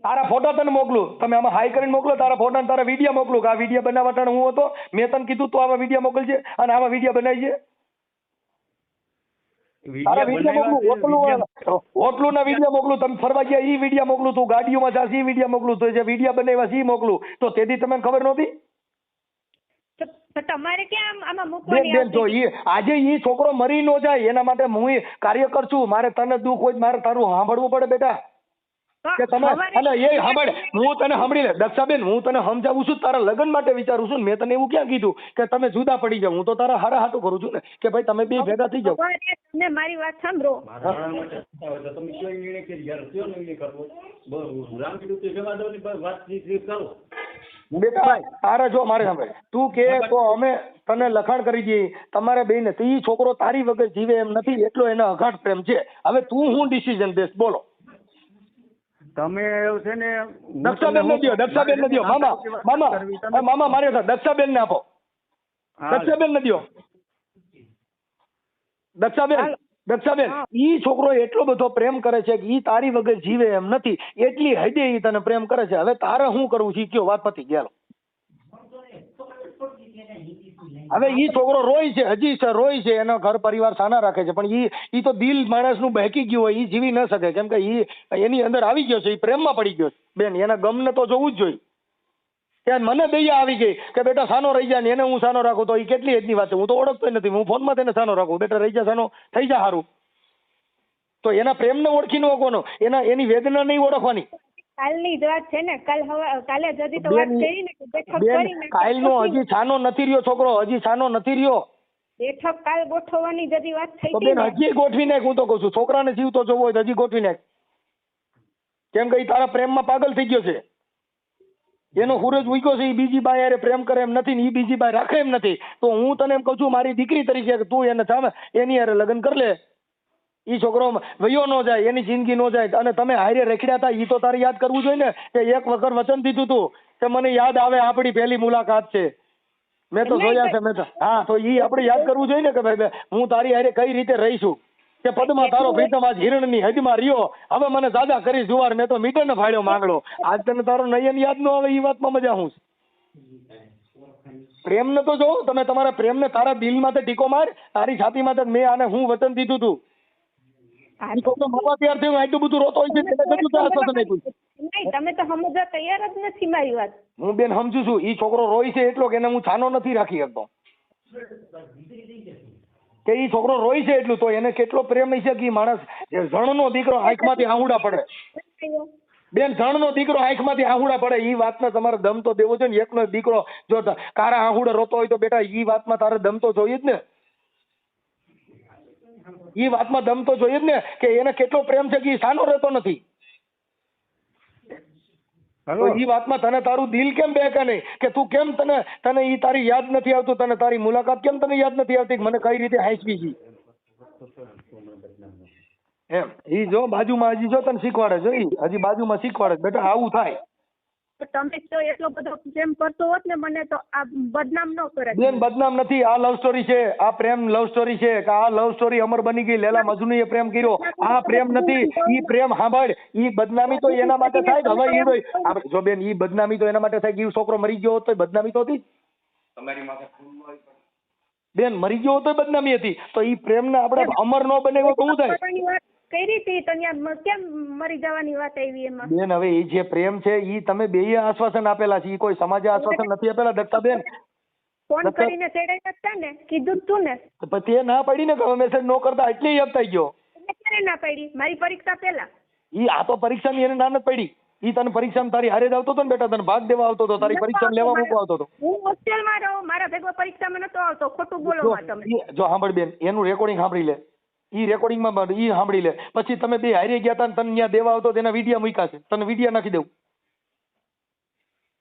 તારા ફોટા તને મોકલું, તમે આમાં હાઈ કરીને મોકલો તારા ફોટા ને તારા વિડીયો મોકલું કે આ વિડીયો બનાવવા હું હતો, મેં તને કીધું તું આવા વિડીયો મોકલજે અને આવા વિડીયો બનાવીજે. તારા વિડીયો મોકલું, હોટલું ના વિડીયો મોકલું, તમે ફરવા ગયા ઈ વિડીયો મોકલું, તું ગાડીઓમાં જાસ ઈ વિડીયો મોકલું, તો જે વિડીયો બનાવ્યા છે ઈ મોકલું, તો તેથી તમને ખબર નહોતી? તમારે ક્યાં આમાં મૂકવાની બેન જો આજે ઈ છોકરો મરી ન જાય એના માટે હું કાર્યકર છું. મારે તને દુઃખ હોય મારે તારું સાંભળવું પડે બેટા કે તમે અને એ સાંભળ, હું તને સાંભળી લે દક્ષાબેન, હું તને સમજાવું છું, તારા લગ્ન માટે વિચારું છું. મેં તને એવું ક્યાં કીધું કે તમે જુદા પડી જાવ? હું તો તારા હારા હાટું કરું છું ને કે ભાઈ તમે બે ભેગા થઈ જાવ. તમે મારી વાત સાંભળો. તમે કયો નિર્ણય કરી યાર, કયો નિર્ણય કરવો? રામ કીધું કે જવા દો ને વાતચીત કરો. બેટા તારે જો મારે સાંભળ, તું કે તો અમે તને લખાણ કરી દઈએ તમારે બેને, તો ઈ છોકરો તારી વગર જીવે એમ નથી, એટલો એને અઘાટ પ્રેમ છે. હવે તું હું ડિસિઝન દેશ બોલો? તમે છે ને દક્ષાબેન ને દો, દક્ષાબેન ને દો, મામા મારે દક્ષાબેન ને આપો, દક્ષાબેન ને દો. દક્ષાબેન ઈ છોકરો એટલો બધો પ્રેમ કરે છે કે ઈ તારી વગર જીવે એમ નથી, એટલી હદે ઈ તને પ્રેમ કરે છે. હવે તારે શું કરવું છે કયો? વાત પતી ગયેલો. હવે ઈ છોકરો રોય છે, હજી રોય છે, એનો ઘર પરિવાર સાના રાખે છે, પણ ઈ તો દિલ માણસનું બહેકી ગયું હોય, ઈ જીવી ન શકે, કેમ કે ઈ એની અંદર આવી ગયો છે, ઈ પ્રેમમાં પડી ગયો છે. બેન એના ગમને તો જોવું જ જોઈએ. ત્યાં મને દયા આવી ગઈ કે બેટા સાનો રહી જાય ને એને હું સાનો રાખું, તો એ કેટલી હદની વાત છે. હું તો ઓળખતો નથી, હું ફોનમાં તેને સાનો રાખું, બેટા રહી જા સાનો, થઈ જા સારું. તો એના પ્રેમને ઓળખી ન ઓળખવાનો, એની વેદના નહીં ઓળખવાની. કાલની જ વાત છે ને, કાલે જદી તો વાત કરી ને કે બેઠક કરીને કાલનો હજી છાનો નથી રહ્યો છોકરો, હજી છાનો નથી રહ્યો. બેઠક કાલ ગોઠવવાની જદી વાત થઈ તો બેન હજી ગોઠવી નાખ. હું તો કહું છું છોકરાને જીવ તો જોવો હોય તો હજી ગોઠવી નાખ, કેમ કે ઈ તારા પ્રેમમાં પાગલ થઈ ગયો છે. એનો સૂરજ ઉગ્યો છે, એ બીજી બાઈ હારે પ્રેમ કરે એમ નથી ને એ બીજી બાઈ રાખે એમ નથી. તો હું તને એમ કહું છું મારી દીકરી તરીકે કે તું એને સામે એની હારે લગ્ન કરી લે. ઈ છોકરો વયો ન જાય, એની જિંદગી ન જાય. અને તમે હારે રેખડ્યા હતા ઈ તો તારે યાદ કરવું જોઈએ ને કે એક વખત વચન દીધું તું કે મને યાદ આવે આપણી પહેલી મુલાકાત છે, મેં તો જોયા છે, મેં તો હા, તો ઈ આપણે યાદ કરવું જોઈએ ને કે ભાઈ હું તારી હારે કઈ રીતે રહીશું, કે પદમાં તારો પ્રીતમ આજ હિરણની હદમાં રહ્યો, હવે મને દાદા કરી જુવાર, મેં તો મીટર ને ફાળ્યો માંગડો. આજ તને તારો નયન યાદ ન આવે, ઈ વાતમાં મજા હું પ્રેમ ને તો જો તમે તમારા પ્રેમ ને તારા દિલ માં ટીકો માર, તારી છાતી માં મેં આને હું વચન દીધું તું. આટલું બધું રોતો હોય છે, તમે તો સમજવા તૈયાર જ નથી મારી વાત. હું બેન સમજુ છું, ઈ છોકરો રોય છે એટલો કે એને હું છાનો નથી રાખી શકતો, કે ઈ છોકરો રોય છે એટલું, તો એને કેટલો પ્રેમ હશે કે માણસ જણનો દીકરો આંખમાંથી આહુડા પડે. બેન જણનો દીકરો આંખમાંથી આહુડા પડે, ઈ વાતમાં તમારે દમ તો દેવો જોઈએ ને. એકનો દીકરો જો કારા આહુડા રોતો હોય તો બેટા ઈ વાતમાં તારે દમ તો જોઈએ જ ને, ઈ વાતમાં દમ તો જોઈએ જ ને કે એને કેટલો પ્રેમ છે કે ઈ સાનો રહેતો નથી. તો ઈ વાતમાં તને તારું દિલ કેમ બેકે નહીં કે તું કેમ તને ઈ તારી યાદ નથી આવતું, તને તારી મુલાકાત કેમ તને યાદ નથી આવતી, મને કઈ રીતે હાંસવી છે એમ. ઈ જો બાજુમાં હજી જો તને શીખવાડે છે, હજી બાજુમાં શીખવાડે બેટા આવું થાય. તમે તો એટલો બધો પ્રેમ કરતો હોત ને મને તો આ બદનામ ન કરે. બેન બદનામ નથી, આ લવ સ્ટોરી છે, આ પ્રેમ લવ સ્ટોરી છે કે આ લવ સ્ટોરી અમર બની ગઈ. લેલા મજનૂએ પ્રેમ કર્યો, આ પ્રેમ નથી. ઈ પ્રેમ સાંભળ, ઈ બદનામી તો એના માટે થાય. હવે ઈ જો બેન ઈ બદનામી તો એના માટે થાય કે છોકરો મરી ગયો હોત તો બદનામી તો હતી તમારી માથે. બેન મરી ગયો હોત તો બદનામી હતી, તો ઈ પ્રેમ ને આપણે અમર ન બનાવ્યો તો શું થાય? કરી હતી તો કેમ મરી જવાની વાત આવી એમાં? બેન હવે એ જે પ્રેમ છે ઈ તમે બેય આશ્વાસન આપેલા છે, ઈ કોઈ સમાજે આશ્વાસન નથી આપેલા દત્તાબેન. ફોન કરીને તેડાઈ હતા ને, કીધું જ તું ને. તો પછી એ ના પડી ને કે મેસેજ ન કરતા એટલે યાદ થઈ ગયો. ક્યારે ના પડી? મારી પરીક્ષા પહેલા. ઈ આ તો પરીક્ષાની એને ના નથી પડી. ઈ તને પરીક્ષામાં તારી હારે જ આવતો હતો ને બેટા, તને ભાગ દેવા આવતો હતો, તારી પરીક્ષામાં લેવા મૂકવા આવતો હતો. હું હોસ્ટેલમાં રહું, મારા ભેગો પરીક્ષામાં નતો આવતો. ખોટું બોલો માં તમે. જો સાંભળ બેન, એનું રેકોર્ડિંગ સાંભળી લે. ઈ રેકોર્ડિંગમાં ઈ સાંભળી લે. પછી તમે બે હારે ગયા હતા ને તને ત્યાં દેવા આવતો તેના વિડિયા મૂક્યા છે. તને વિડિયા નાખી દઉં.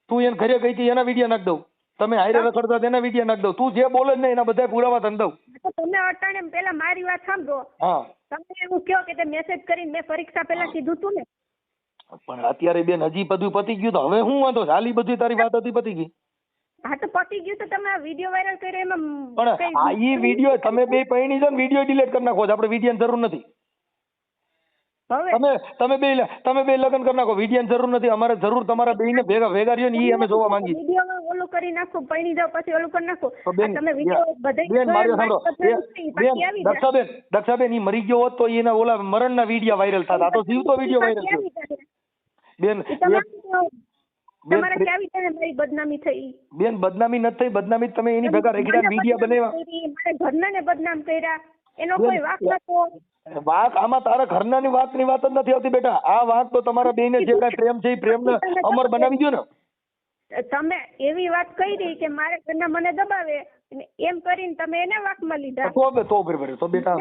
તું એને ઘરે ગઈ હતી એના વિડિયા નાખી દઉં. તમે હારે રખડતા તેના વિડિયા નાખી દઉં. તું જે બોલે ને એના બધા પુરાવા તને દઉં. તમે અટાણે પેલા મારી વાત સાંભળો. હા, તમે એવું કહો કે તે મેસેજ કરીને મેં પરીક્ષા પહેલા કીધું તું ને. પણ અત્યારે બેન હજી બધું પતી ગયું તો હવે હું વાંધો? હાલી બધી તારી વાત હતી પતી ગઈ. હા તો પતી ગયું તો તમે વિડીયો વાયરલ કર્યો એમાં પણ આ ઈ વિડીયો તમે બે પૈણી છો ને, વિડીયો ડિલીટ કરી નાખો. આપણે વિડીયોની જરૂર નથી. હવે તમે બે લગ્ન કરી નાખો. વિડીયોની જરૂર નથી. અમારે જરૂર તમારા બેયને ભેગા રહ્યો ને ઈ અમે જોવા માંગીએ. વિડીયોમાં ઓલું કરી નાખો, પૈણી જાવ પછી ઓલું કરી નાખો. બેન, તમે વિડીયો બધે બેન મારી સાંભળો. દક્ષાબેન ઈ મરી ગયો હોત તો એના ઓલા મરણના વિડીયો વાયરલ થતા. આ તો જીવતો વિડીયો વાયરલ થયો. બેન તમારે કેવી રીતે મારી બદનામી થઈ? બેન બદનામી નથી થઈ. બદનામી તમે એની ભેગા રેગડા વિડીયો બનાવ્યા. મારે ઘરનાને બદનામ કર્યા. એનો કોઈ વાંક નતો. વાત આમાં તારા ઘરનાની વાતની વાત જ નથી આવતી બેટા. આ વાત તો તમારા બેને જે કઈ પ્રેમ છે એ પ્રેમને અમર બનાવી દો ને. તમે એવી વાત કરી કે મારે ઘરના મને દબાવે એમ કરીને તમે એને વાંકમાં લીધા. તો બેટા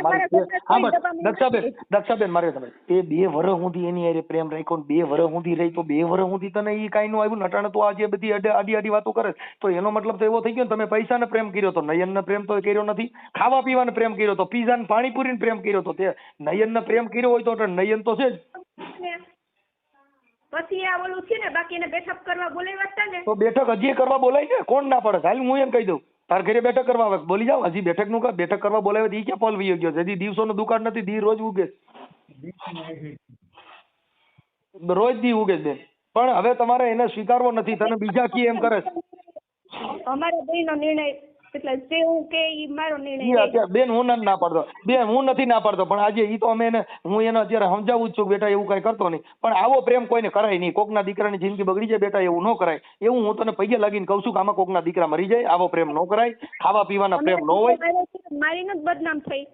દક્ષાબેન મારે તમે એ 2 વર્ષ સુધી એની હારે પ્રેમ રાખ્યો ને 2 વર્ષ સુધી રહી તો 2 વર્ષ સુધી તને ઈ કાઈ નું આવ્યું નટાણે તો આ જે બધી આડી વાતો કરે તો એનો મતલબ તો એવો થઈ ગયો ને તમે પૈસાને પ્રેમ કર્યો તો નયનને પ્રેમ તો કર્યો નથી. ખાવા પીવાને પ્રેમ કર્યો તો, પીઝા ને પાણીપુરીને પ્રેમ કર્યો તો. તે નયનને પ્રેમ કર્યો હોય તો નયન તો છે જ. પછી આ ઓલું છે ને બાકી એને બેઠક કરવા બોલાવ્યા હતા ને તો બેઠક હજી કરવા બોલાય ને. કોણ ના પડે? હાલ હું એમ કહી દઉં તાર ઘરે બેઠક કરવા આવે બોલી જાવ. હજી બેઠક નું કા બેઠક કરવા બોલાવે તો ઈ ક્યાં પલ વયો ગયો? હજી દિવસોનો દુકાન નથી. દી રોજ ઉગે, રોજ દી ઉગે બેન. પણ હવે તમારે એને સ્વીકારવો નથી. તને બીજા કી એમ કરે છે. અમારા બેયનો નિર્ણય એટલે જે હું કે ઈ મારો નિર્ણય. બેન હું ના પાડતો. બેન હું નથી ના પાડતો. પણ આજે ઈ તો અમે એને હું એને અત્યારે સમજાવું જ છું બેટા એવું કઈ કરતો નહીં. પણ આવો પ્રેમ કોઈને કરાય નહીં. કોકના દીકરાની જિંદગી બગડી જાય બેટા એવું ન કરાય. એવું હું તને પૈયે લાગીને કહું છું કે આમાં કોકના દીકરા મરી જાય. આવો પ્રેમ ન કરાય. ખાવા પીવાના પ્રેમ ન હોય. મારી નથી બદનામ થઈ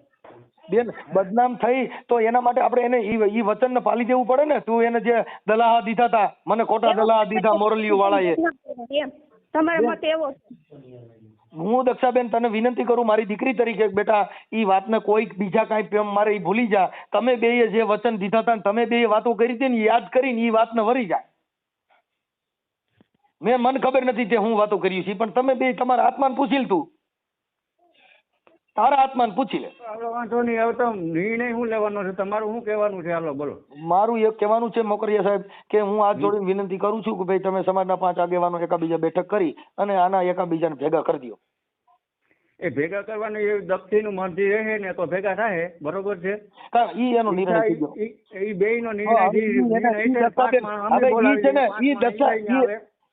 બેન. બદનામ થઈ તો એના માટે આપણે એને ઈ વચનને પાલી દેવું પડે ને. તું એને જે દલાહા દીધા હતા મને ખોટા દલાહા દીધા મોરલીઓ વાળાએ. તમારા મત એવો. હું દક્ષાબેન તને વિનંતી કરું મારી દીકરી તરીકે બેટા ઈ વાતને કોઈ બીજા કાંઈ પ્રેમ મારે ઈ ભૂલી જા. તમે બેય જે વચન દીધા હતા તમે બે વાતો કરી હતી ને યાદ કરીને ઈ વાતને વરી જા. મને ખબર નથી કે હું વાતો કરી છે પણ તમે બે તમારા આત્માને પૂછી લે. તું તારા આત્માને પૂછી લે. વાંધો નહીં. હવે તો નિર્ણય શું લેવાનો છે? તમારું શું કહેવાનું છે? હાલો બોલો. મારું એક કહેવાનું છે મોકરિયા સાહેબ કે હું હાથ જોડીને વિનંતી કરું છું કે ભાઈ તમે સમાજના 5 આગેવાનો એકાબીજા બેઠક કરી અને આના એકાબીજાને ભેગા કરી દો. એ ભેગા કરવાની એ દક્ષિણનું મરજી રહે ને તો ભેગા થાય. બરોબર છે. ઈ એનો નિર્ણય થઈ ગયો. ઈ બેયનો નિર્ણય.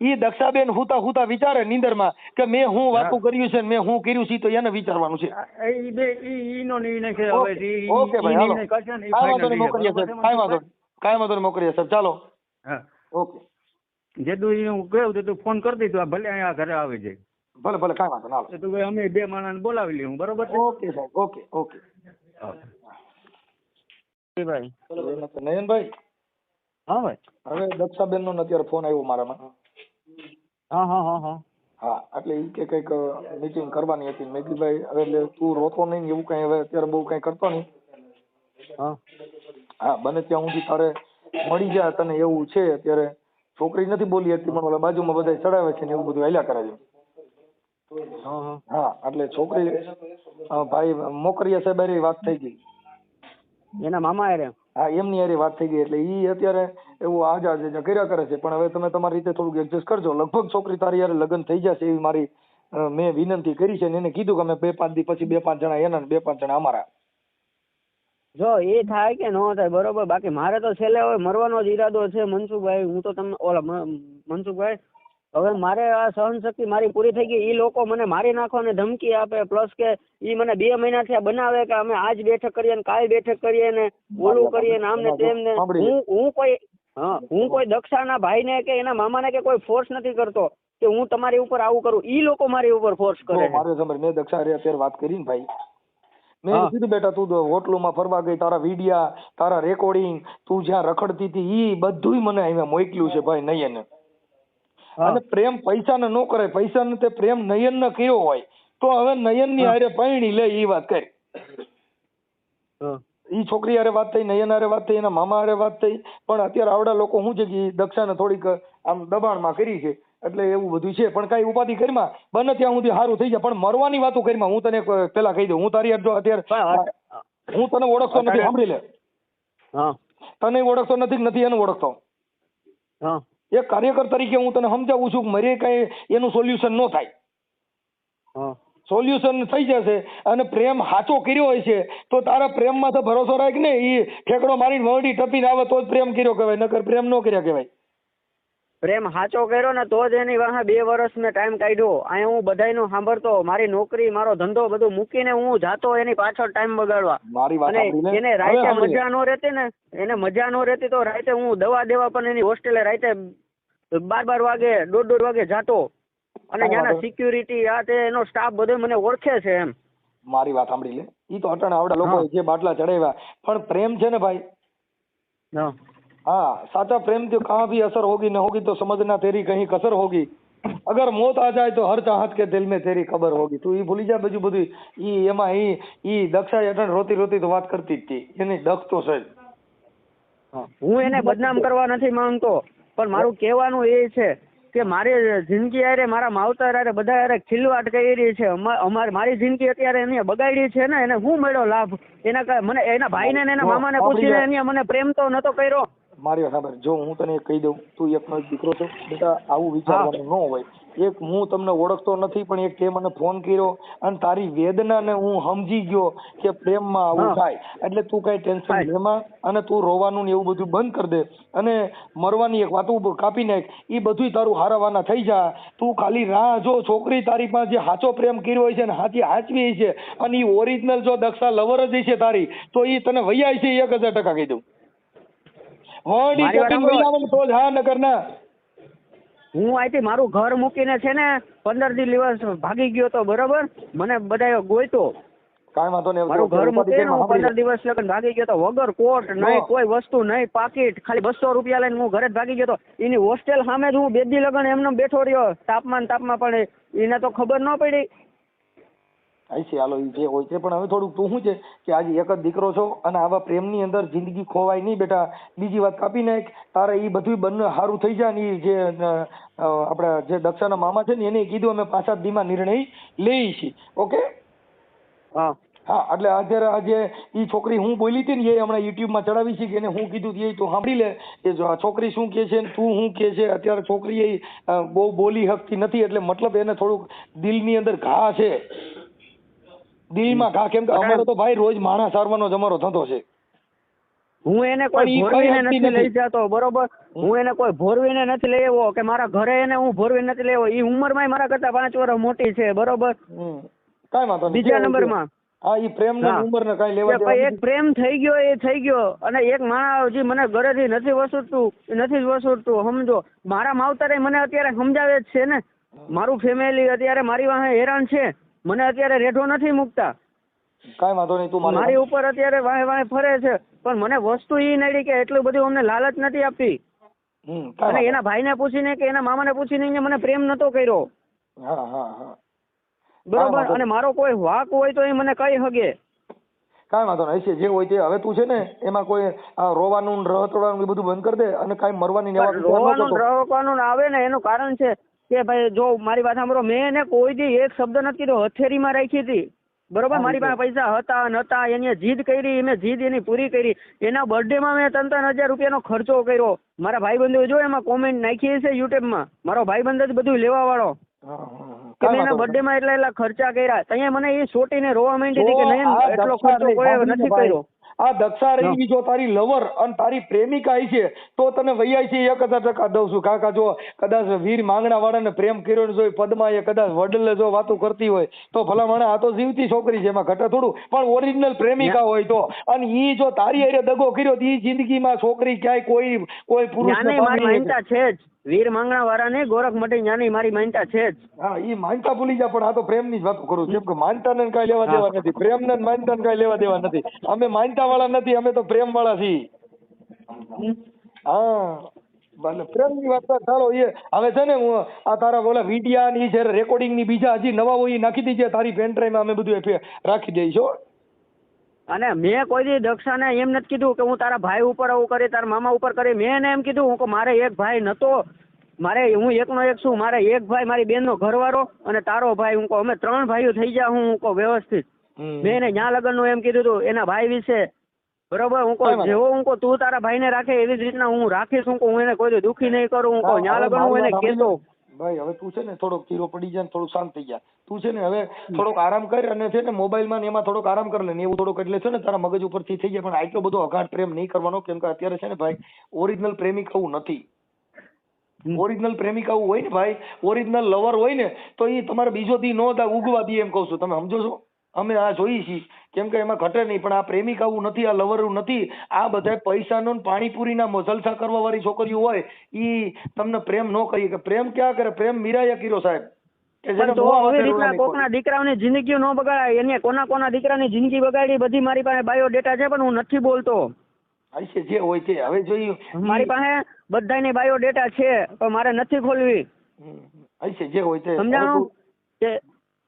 ઈ દક્ષાબેન હુતા વિચારે નીંદરમાં કે મેં હું વાતું કર્યું છે મેં હું કર્યું છે તો એને વિચારવાનું છે. ઈનો નિર્ણય છે. હવે ઓકે ભાઈ હાલો. કાંઈ વાંધો નહીં મોકરીએ સાહેબ. ચાલો. હા ઓકે. જેદું હું કહ્યું તો તું ફોન કરી દીધો. ભલે અહીંયા ઘરે આવી જાય. ભલે કાંઈ વાંધો ના. તો ભાઈ અમે 2 માણસને બોલાવી લઉં. બરોબર છે. ઓકે સાહેબ. ઓકે. ભાઈ નયનભાઈ. હા ભાઈ. હવે દક્ષાબેન નો અત્યારે ફોન આવ્યો મારામાં. હા એટલે ઈ કે કઈક મીટિંગ કરવાની હતી. મેં કીધું ભાઈ હવે એટલે તું રોતો નહીં એવું કઈ હવે અત્યારે બહુ કઈ કરતો નહીં. હા બને ત્યાં સુધી તારે મળી જાય તને એવું છે. અત્યારે છોકરી નથી બોલી શકતી પણ ઓલા બાજુમાં બધા ચડાવે છે ને એવું બધું હાલ્યા કરે છે. હા એટલે છોકરી ભાઈ મોકરિયા સાહેબ હારે વાત થઈ ગઈ. એના મામા હારે. હા એમની હારે વાત થઈ ગઈ એટલે ઈ અત્યારે એવું આજા કર્યા કરે છે. પણ હવે તમે તમારી રીતે થોડુંક એડજસ્ટ કરજો. લગભગ છોકરી તારી હારે લગ્ન થઈ જશે એવી મારી મેં વિનંતી કરી છે. એને કીધું કે અમે 2-5 દી પછી 2-5 જણા એના ને 2-5 જણા અમારા. જો એ થાય કે ન થાય બરોબર. બાકી મારે તો છેલ્લે હવે મરવાનો જ ઈરાદો છે મનસુખભાઈ. હું તો તમને ઓલા મનસુખભાઈ હવે મારે આ સહનશક્તિ મારી પૂરી થઈ ગઈ. એ લોકો મને મારી નાખવાને ધમકી આપે પ્લસ કે એ મને 2 મહિના થયા બનાવે કે અમે આજ બેઠક કરીએ ને કાલ બેઠક કરીએ ને ઓલું કરીએ ને આમ ને તેમ ને. હું કોઈ હા, હું કોઈ દક્ષાના ભાઈને કે એના મામાને કે કોઈ ફોર્સ નથી કરતો કે હું તમારી ઉપર આવું કરું. ઈ લોકો મારી ઉપર ફોર્સ કરે છે. મારે સમજ મેં દક્ષા હારે અત્યારે વાત કરી ને ભાઈ, મેં કીધું બેટા તું હોટલોમાં ફરવા ગઈ, તારા વિડિયા, તારા રેકોર્ડિંગ, તું જ્યાં રખડતી હતી ઈ બધુંય મને અહીંયા મોકલ્યું છે ભાઈ નયન. અને પ્રેમ પૈસાને ન કરે, પૈસાને તે પ્રેમ નયનને કયો હોય તો હવે નયનની હારે પૈણી લે ઈ વાત કરી. ઈ છોકરી હારે વાત થઈ, નયન હારે વાત થઈ, એના મામા હારે વાત થઈ, પણ અત્યારે આવડા લોકો શું છે કે દક્ષાને થોડીક આમ દબાણમાં કરી છે એટલે એવું બધું છે. પણ કઈ ઉપાધિ કરીમાં બને ત્યાં સુધી સારું થઈ જાય, પણ મરવાની વાતો કરીમાં હું તને પેલા કહી દઉં, હું તારી અત્યારે હું તને ઓળખતો નથી, સાંભળી લે, તને ઓળખતો નથી એને ઓળખતો. એક કાર્યકર તરીકે હું તને સમજાવું છું કે મારે કઈ એનું સોલ્યુશન ન થાય, સોલ્યુશન થઈ જશે. અને પ્રેમ સાચો કર્યો હોય છે તો તારા પ્રેમમાં તો ભરોસો રાખ ને, એ ઠેકડો મારીને વરડી ટપીને આવે તો જ પ્રેમ કર્યો કહેવાય, નકર પ્રેમ ન કર્યા કહેવાય. પ્રેમ સાચો કર્યો ને તો જ એની વાહે 2 વર્ષ મેં ટાઈમ કાઢ્યો. અહીંયા હું બધાયનું સાંભળતો, મારી નોકરી, મારો ધંધો બધું મૂકીને હું જાતો એની પાછળ ટાઈમ બગાડવા. અને એને રાતે મજા ન રહેતી ને, એને મજા ન રહેતી તો રાતે હું દવા દેવા પણ એની હોસ્ટેલે રાતે 12 વાગે 1:30 વાગે જાતો. અને ત્યાંના સિક્યુરિટી આ તે એનો સ્ટાફ બધો મને ઓળખે છે એમ. મારી વાત સાંભળી લે, ઈ તો અટાણે આવડા લોકો જે બાટલા ચડાવ્યા, પણ પ્રેમ છે ને ભાઈ, हाँ साचा प्रेम जो कहाँ भी असर होगी न होगी तो समझना तेरी कहीं कसर होगी, अगर मौत आ जाए तो हर चाहत के दिल में तेरी खबर होगी. તું ઈ ભૂલી જા બીજું બધું. ઈ એમાં ઈ દક્ષા અટણ રોતી રોતી તો વાત કરતી જ હતી, એની દક્ષ તો છે. હું એને બદનામ કરવા નથી માંગતો, પણ મારું કહેવાનું એ છે કે મારી જિંદગી હારે, મારા માવતર હારે, બધા હારે ખિલવાટ કરી છે. મારી જિંદગી અત્યારે એને બગાડી છે ને, એને હું મળ્યો લાભ? એના મને એના ભાઈને ને એના મામાને પૂછીને એને મને પ્રેમ તો નતો કર્યો. મારી ખબર, જો હું તને કહી દઉં, તું એકનો એક દીકરો છો બેટા, આવું વિચારવાનું ન હોય. એક હું તમને ઓળખતો નથી, પણ એક તે મને ફોન કર્યો અને તારી વેદનાને હું સમજી ગયો કે પ્રેમમાં આવું થાય, એટલે તું કઈ ટેન્શન લેમાં અને તું રોવાનું ને એવું બધું બંધ કરી દે અને મરવાની એક વાતો કાપી નાખ. એ બધું તારું હારાવાના થઈ જા. તું ખાલી રાહ જો, છોકરી તારી પાસે જે સાચો પ્રેમ કર્યો હોય છે ને સાચી હાચવી છે અને એ ઓરિજિનલ જો દક્ષા લવર જ છે તારી, તો એ તને વૈયા છે 1000% કહી દઉં. હું અહીંથી મારું ઘર મૂકીને છે ને 15 દિવસ ભાગી ગયો તો, બરોબર, મને બધા ગોઈતો. કાંઈ વાંધો નહીં, મારું ઘર મૂકીને હું 15 દિવસ લગન ભાગી ગયો તો, વગર કોટ નહીં, કોઈ વસ્તુ નહીં, પાકીટ, ખાલી 200 રૂપિયા લઈને હું ઘરે જ ભાગી ગયો તો. એની હોસ્ટેલ સામે જ હું 2 દી લગન એમને બેઠો રહ્યો, તાપમાન પણ એને તો ખબર ન પડી. છે હાલો એ જે હોય છે, પણ હવે થોડુંક તું શું છે કે આજે એક જ દીકરો છો અને આવા પ્રેમની અંદર જિંદગી ખોવાય નહીં બેટા. બીજી વાત કાપી નાખ, તારે એ બધું બંને સારું થઈ જાય ને. જે આપણા જે દક્ષાના મામા છે ને એને કીધું અમે 5-7 દીમાં નિર્ણય લઈએ છીએ. ઓકે, હા, એટલે અત્યારે આજે એ છોકરી હું બોલી હતી ને એ હમણાં યુટ્યુબમાં ચડાવી છે કે એને હું કીધું એ તું સાંભળી લે. એ છોકરી શું કહે છે તું શું કહે છે. અત્યારે છોકરી એ બહુ બોલી શકતી નથી, એટલે મતલબ એને થોડુંક દિલની અંદર ઘા છે, દિલમાં ઘા. કેમ કે અમારો તો ભાઈ રોજ માણસ સારવાનો જ અમારો ધંધો છે. હું એને કોઈ ભોરવીને નથી લઈ જતો, બરોબર, હું એને કોઈ ભોરવીને નથી લઈ આવ્યો કે મારા ઘરે એને હું ભોરવીને નથી લઈ આવ્યો. એ ઉંમરમાં મારા કરતા 5 વર્ષ મોટી છે, બરોબર. કાંઈ વાંધો નહીં. બીજા નંબરમાં હા, એ પ્રેમ ને ઉંમર ને કાંઈ લેવા દેવા એક પ્રેમ થઈ ગયો એ થઈ ગયો. અને એક માણસ જે મને ઘરેથી નથી વસૂટતું સમજો. મારા માવતરે મને અત્યારે સમજાવે જ છે ને, મારું ફેમિલી અત્યારે મારી વાહે હેરાન છે, મને અત્યારે રેઢો નથી મૂકતા. કાંઈ વાંધો નહીં, તું મારી ઉપર અત્યારે વાહે ફરે છે, પણ મને વસ્તુ એ નડી કે એટલું બધું અમને લાલચ નથી આપતી. અને એના ભાઈને પૂછીને કે એના મામાને પૂછીને મને પ્રેમ નતો કર્યો. બરોબર, અને મારો કોઈ વાક હોય તો એ મને કહી હગે. કાંઈ વાંધો નહીં, જે હોય તે. હવે તું છે ને એમાં કોઈ રોવાનું રહતોડવાનું એ બધું બંધ કરી દે અને કાંઈ મરવાની રોવાનું રહવાનું આવે ને એનું કારણ છે કે ભાઈ જો મારી વાત સાંભળો, મેં એને કોઈ દી એક શબ્દ નથી કીધો, હથેળીમાં રાખી હતી, બરોબર. મારી પાસે પૈસા હતા નતા, એની જીદ કરી, મેં જીદ એની પૂરી કરી. એના બર્થડે માં મેં 3-3 હજાર રૂપિયાનો ખર્ચો કર્યો. મારા ભાઈબંધો જો એમાં કોમેન્ટ નાખી છે યુટ્યુબમાં, મારો ભાઈબંધ જ બધું લેવા વાળો કે મેં એના બર્થડે માં એટલા ખર્ચા કર્યા. ત્યાં મને એ સોટીને રોવા માંડી હતી કે નહીં એટલો ખર્ચો કોઈ નથી કર્યો. આ દક્ષા રહી જો તારી લવર અને તારી પ્રેમિકા છે તો તને વૈયાય છે 1000% દઉં છું કાકા. જો કદાચ વીર માંગણા વાળાને પ્રેમ કર્યો જોઈ પદ્મા એ કદાચ વડલે જો વાતો કરતી હોય તો ભલા મને આ તો જીવતી છોકરી છે, એમાં ઘટે થોડું, પણ ઓરિજિનલ પ્રેમિકા હોય તો. અને ઈ જો તારી હારે દગો કર્યો તો ઈ જિંદગીમાં છોકરી ક્યાંય કોઈ પુરુષ માનતા છે જ, વીર માંગણા વાળા ને ગોરખ મટી જ્ઞાની મારી માનતા છે જ. હા ઈ માનતા ભૂલી જા, પણ આ તો પ્રેમ ની જ વાતો કરું છું, કેમ કે માનતા ને કઈ લેવા દેવા નથી, પ્રેમ ને માનતા ને કઈ લેવા દેવા નથી. અમે માનતા વાળા નથી, અમે તો પ્રેમ વાળા છીએ. હા ભલે પ્રેમ ની વાત કર. ચાલો એ હવે છે ને હું આ તારા બોલા વિડિયા ની છે રેકોર્ડિંગ ની બીજા હજી નવા હોય નાખી દીજે તારી પેન ડ્રાઈવ માં, અમે બધું રાખી દઈશું. અને મેં કોઈ દી દક્ષાને એમ નથી કીધું કે હું તારા ભાઈ ઉપર આવું કરી, તારા મામા ઉપર કરી. મેં એને એમ કીધું હું મારે એક ભાઈ નતો, હું એકનો એક છું, મારે એક ભાઈ મારી બેન નો ઘરવાળો અને તારો ભાઈ. હું અમે 3 ભાઈઓ થઈ ગયા. હું વ્યવસ્થિત મેં એને ન્યા લગન નું એમ કીધું હતું એના ભાઈ વિશે, બરોબર. જેવો તું તારા ભાઈ ને રાખે એવી જ રીતના હું રાખીશ. હું એને કોઈ દુખી નહીં કરું. ન્યા લગન હું એને કહેતો ભાઈ હવે તું છે ને થોડોક ચીરો પડી જાય, થોડુંક શાંત થઈ જાય. તું છે ને હવે થોડોક આરામ કર અને છે ને મોબાઈલ માં એમાં થોડોક આરામ કર લે ને એવું થોડોક, એટલે છે ને તારા મગજ ઉપરથી થઈ જાય. પણ આટલો બધો અઘાટ પ્રેમ નહીં કરવાનો, કેમ કે અત્યારે છે ને ભાઈ ઓરિજિનલ પ્રેમિક આવું નથી. ઓરિજિનલ પ્રેમિક આવું હોય ને ભાઈ, ઓરિજિનલ લવર હોય ને તો એ તમારે બીજો દી નો ઉગવા દે, એમ કઉ છું. તમે સમજો છો? અમે આ જોઈ છીએ, કેમ કે એમાં ઘટે નહીં. પણ આ પ્રેમિક આવું નથી, આ લવર નથી. આ બધા પૈસાનો પાણીપુરીના જલસા કરવા વાળી છોકરીઓ હોય ઈ તમને પ્રેમ ન કરી કે. પ્રેમ ક્યાં કરે? પ્રેમ મીરાએ કર્યો સાહેબ. કોકના દીકરાઓની જિંદગી નો બગાડાય. એને કોના દીકરાની જિંદગી બગાડી બધી મારી પાસે બાયોડેટા છે, પણ હું નથી બોલતો. જે હોય તે હવે જોઈ મારી પાસે બધાની બાયોડેટા છે, પણ મારે નથી ખોલવી. જે હોય તે સમજાણું કે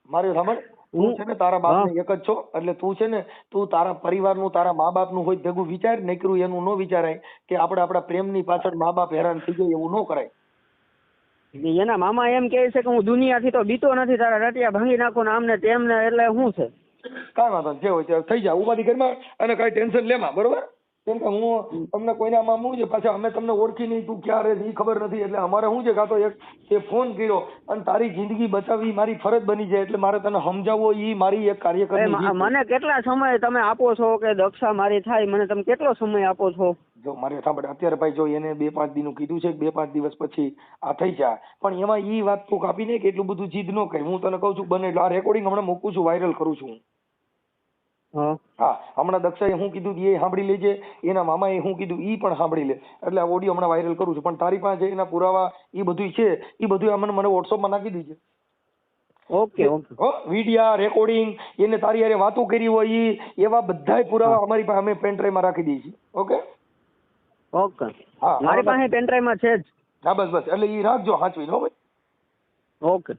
મારે સાંભળ. તું છે ને તારા બાપ ને એક જ છો, એટલે તું છે ને તું તારા પરિવારનું તારા મા બાપ નું હોય ભેગું વિચાર. નીકળ્યું એનું ન વિચારાય કે આપણે આપણા પ્રેમની પાછળ મા બાપ હેરાન થઈ જાય, એવું ન કરાય. એના મામા એમ કહે છે કે હું દુનિયાથી તો બીતો નથી, તારા રટિયા ભાંગી નાખો ને આમને તેમને. એટલે શું છે? કાંઈ વાંધો જે હોય તે થઈ જાય, ઉપાધિ ઘરમાં અને કઈ ટેન્શન લેમાં, બરોબર. કેમ કે હું તમને કોઈના માં શું છે પાછા અમે તમને ઓળખી નહીં, તું ક્યાં રહે એ ખબર નથી. એટલે અમારે શું છે કાં તો એક ફોન કર્યો અને તારી જિંદગી બચાવવી મારી ફરજ બની જાય, એટલે મારે તને સમજાવવો એ મારી એક કાર્ય કરવી. મને કેટલા સમય તમે આપો છો કે દક્ષા મારી થાય? મને તમે કેટલો સમય આપો છો? જો મારે સાંભળે અત્યારે ભાઈ જો એને 2-5 દિનનું કીધું છે, 2-5 દિવસ પછી આ થઈ જાય. પણ એમાં ઈ વાત તું કાપી નહીં કે એટલું બધું જીદ ન કરી. હું તને કહું છું બને એટલે આ રેકોર્ડિંગ હમણાં મૂકું છું, વાયરલ કરું છું. હા હમણાં દક્ષાએ શું કીધું એ સાંભળી લેજે, એના મામાએ શું કીધું એ પણ સાંભળી લે. એટલે આ ઓડિયો હમણાં વાયરલ કરું છું. પણ તારી પાસે એના પુરાવા એ બધું છે, એ બધું મને વોટ્સઅપમાં નાખી દીજે. ઓકે વિડિયા રેકોર્ડિંગ એને તારી હારે વાતો કરી હોય એવા બધાય પુરાવા અમારી પાસે અમે પેન ડ્રાઈવમાં રાખી દઈએ છીએ. ઓકે હા મારી પાસે પેન ડ્રાઈવમાં છે જ. હા બસ એટલે એ રાખજો સાચવી લો ભાઈ. ઓકે.